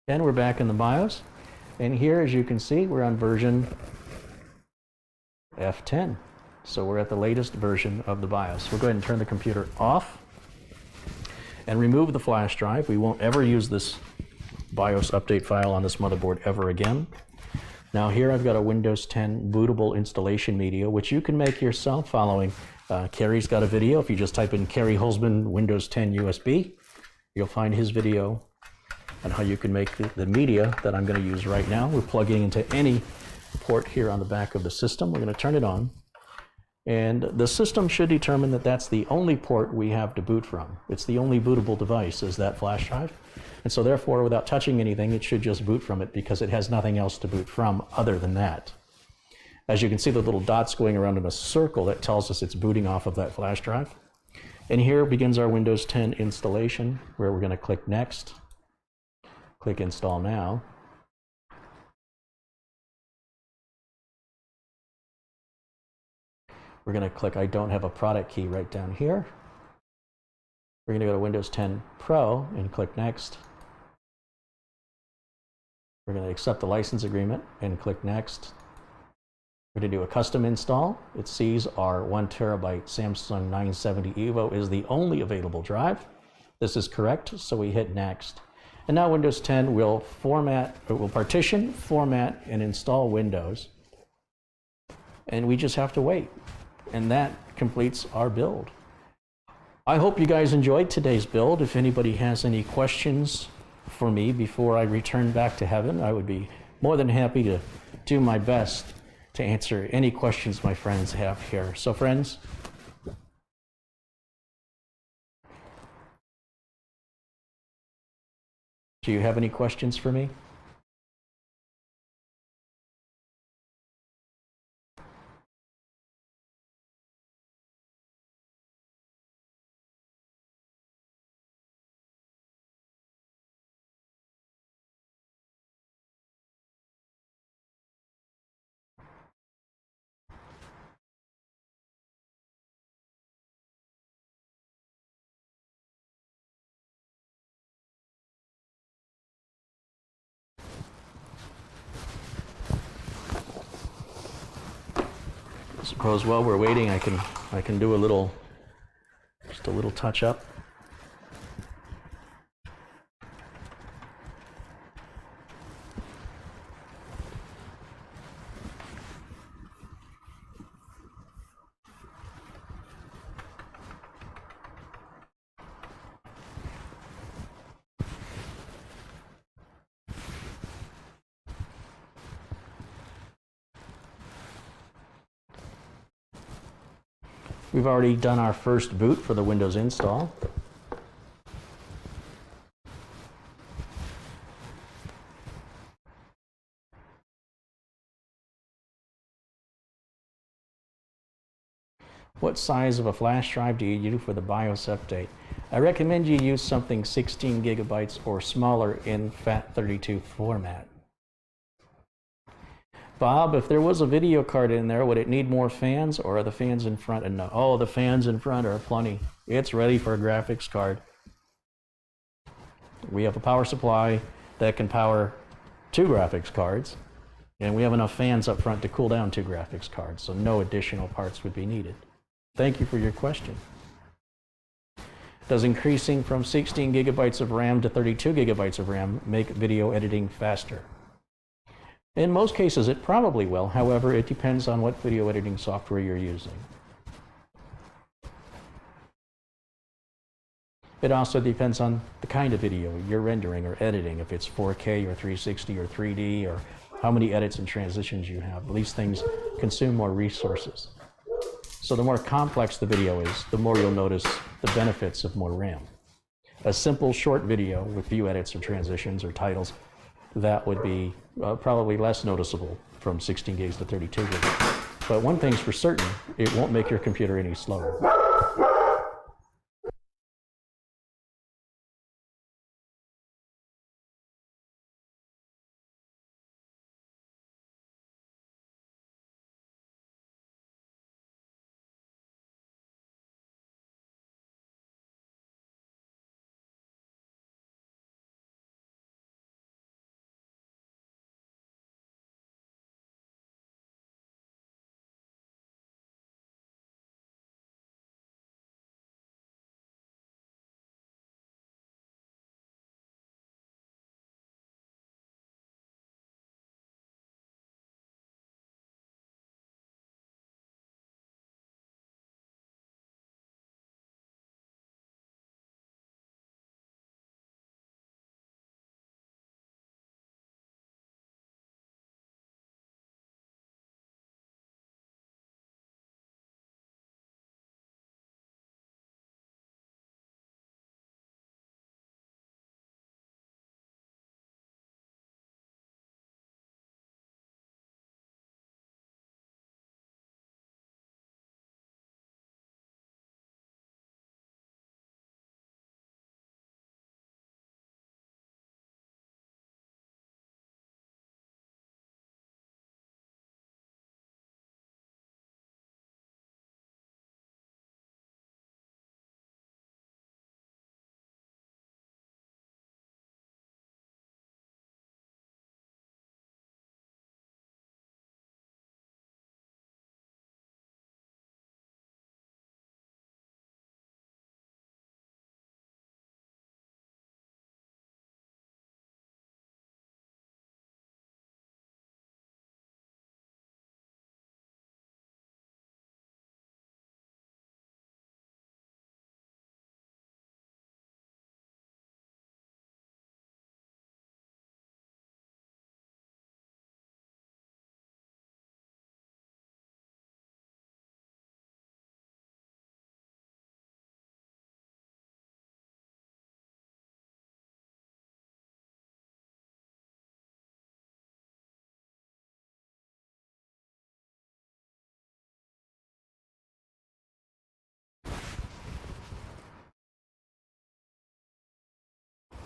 And we're back in the BIOS. And here, as you can see, we're on version F10. So we're at the latest version of the BIOS. We'll go ahead and turn the computer off and remove the flash drive. We won't ever use this BIOS update file on this motherboard ever again. Now here I've got a Windows 10 bootable installation media, which you can make yourself following Carey's got a video. If you just type in CareyHolzman Windows 10 USB, you'll find his video on how you can make the media that I'm going to use right now. We're plugging into any port here on the back of the system. We're going to turn it on. And the system should determine that that's the only port we have to boot from. It's the only bootable device is that flash drive. And so therefore, without touching anything, it should just boot from it because it has nothing else to boot from other than that. As you can see, the little dots going around in a circle, that tells us it's booting off of that flash drive. And here begins our Windows 10 installation, where we're going to click Next, click Install Now. We're going to click I don't have a product key right down here. We're going to go to Windows 10 Pro and click Next. We're going to accept the license agreement and click Next. We're going to do a custom install. It sees our 1 terabyte Samsung 970 EVO is the only available drive. This is correct, so we hit Next. And now Windows 10 will partition, format, and install Windows. And we just have to wait. And that completes our build. I hope you guys enjoyed today's build. If anybody has any questions for me before I return back to heaven, I would be more than happy to do my best to answer any questions my friends have here. So friends, do you have any questions for me? Suppose while we're waiting, I can do just a little touch up. We've already done our first boot for the Windows install. What size of a flash drive do you use for the BIOS update? I recommend you use something 16 gigabytes or smaller in FAT32 format. Bob, if there was a video card in there, would it need more fans, or are the fans in front enough? Oh, the fans in front are plenty. It's ready for a graphics card. We have a power supply that can power 2 graphics cards, and we have enough fans up front to cool down 2 graphics cards, so no additional parts would be needed. Thank you for your question. Does increasing from 16 gigabytes of RAM to 32 gigabytes of RAM make video editing faster? In most cases, it probably will. However, it depends on what video editing software you're using. It also depends on the kind of video you're rendering or editing, if it's 4K or 360 or 3D, or how many edits and transitions you have. These things consume more resources. So the more complex the video is, the more you'll notice the benefits of more RAM. A simple short video with few edits or transitions or titles, that would be probably less noticeable from 16 gigs to 32 gigs. But one thing's for certain, it won't make your computer any slower.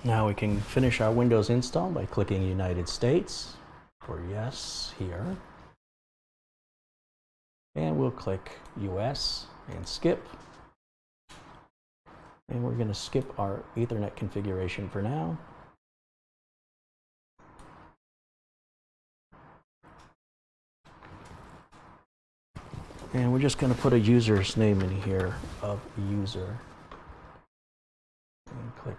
Now we can finish our Windows install by clicking United States or yes here. And we'll click US and skip. And we're going to skip our Ethernet configuration for now. And we're just going to put a user's name in here of user. And click.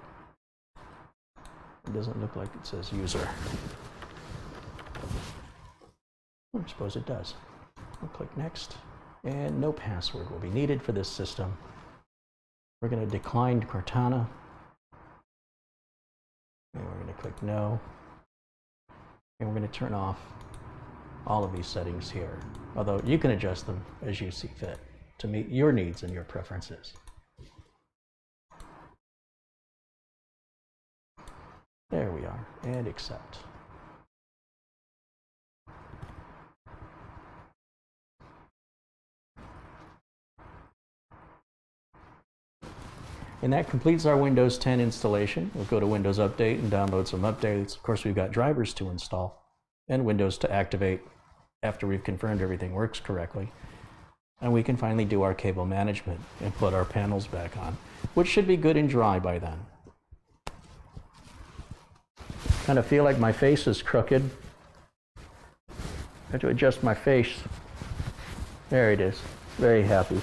It doesn't look like it says user. I suppose it does. We'll click next. And no password will be needed for this system. We're going to decline Cortana. And we're going to click no. And we're going to turn off all of these settings here. Although you can adjust them as you see fit to meet your needs and your preferences. There we are, and accept. And that completes our Windows 10 installation. We'll go to Windows Update and download some updates. Of course, we've got drivers to install and Windows to activate after we've confirmed everything works correctly. And we can finally do our cable management and put our panels back on, which should be good and dry by then. Kind of feel like my face is crooked. I have to adjust my face. There it is. Very happy.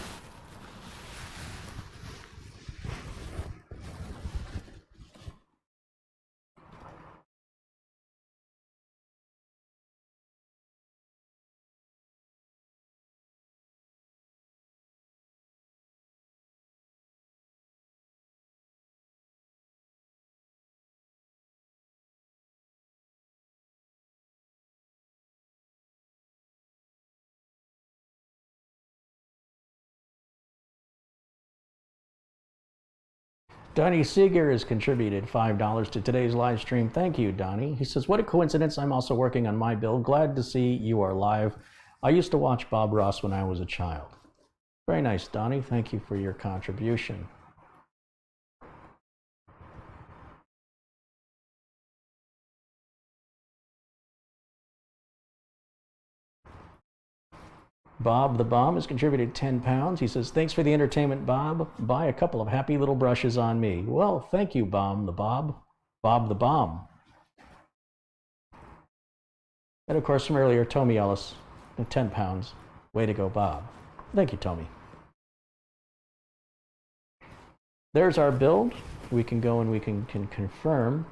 Donnie Seeger has contributed $5 to today's live stream. Thank you, Donnie. He says, what a coincidence. I'm also working on my build. Glad to see you are live. I used to watch Bob Ross when I was a child. Very nice, Donnie. Thank you for your contribution. Bob the Bomb has contributed 10 pounds. He says, thanks for the entertainment, Bob. Buy a couple of happy little brushes on me. Well, thank you, Bob the Bomb. And of course, from earlier, Tommy Ellis, 10 pounds. Way to go, Bob. Thank you, Tommy. There's our build. We can go and we can confirm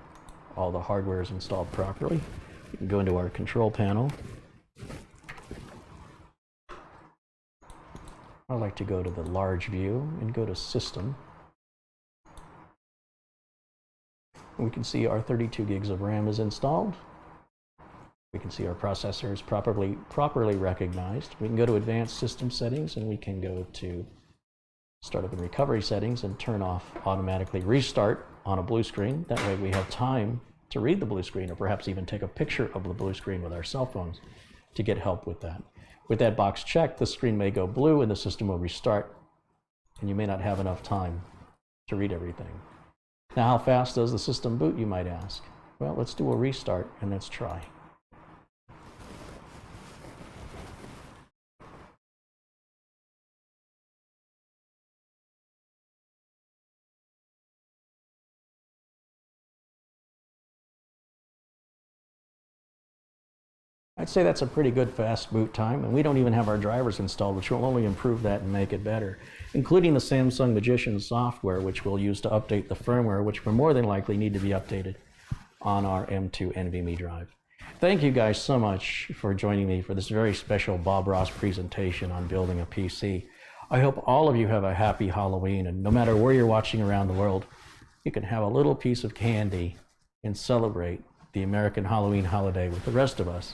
all the hardware is installed properly. We can go into our control panel. I like to go to the large view and go to System. We can see our 32 gigs of RAM is installed. We can see our processor is properly recognized. We can go to Advanced System Settings and we can go to Startup and Recovery Settings and turn off Automatically Restart on a blue screen. That way we have time to read the blue screen or perhaps even take a picture of the blue screen with our cell phones to get help with that. With that box checked, the screen may go blue and the system will restart, and you may not have enough time to read everything. Now, how fast does the system boot, you might ask? Well, let's do a restart and let's try. I'd say that's a pretty good fast boot time, and we don't even have our drivers installed, which will only improve that and make it better, including the Samsung Magician software, which we'll use to update the firmware, which will more than likely need to be updated on our M2 NVMe drive. Thank you guys so much for joining me for this very special Bob Ross presentation on building a PC. I hope all of you have a happy Halloween, and no matter where you're watching around the world, you can have a little piece of candy and celebrate the American Halloween holiday with the rest of us.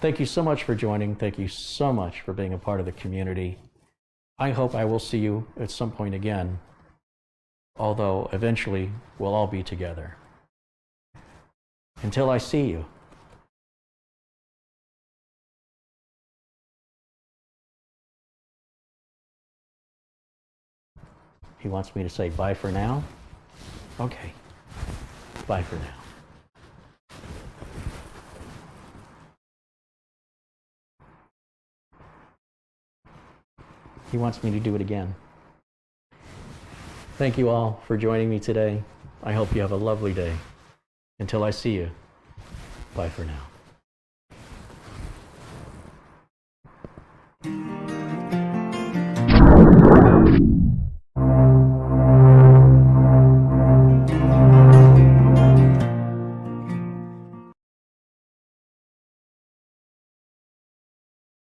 Thank you so much for joining. Thank you so much for being a part of the community. I hope I will see you at some point again, although eventually we'll all be together. Until I see you. He wants me to say bye for now? Okay. Bye for now. He wants me to do it again. Thank you all for joining me today. I hope you have a lovely day. Until I see you, bye for now.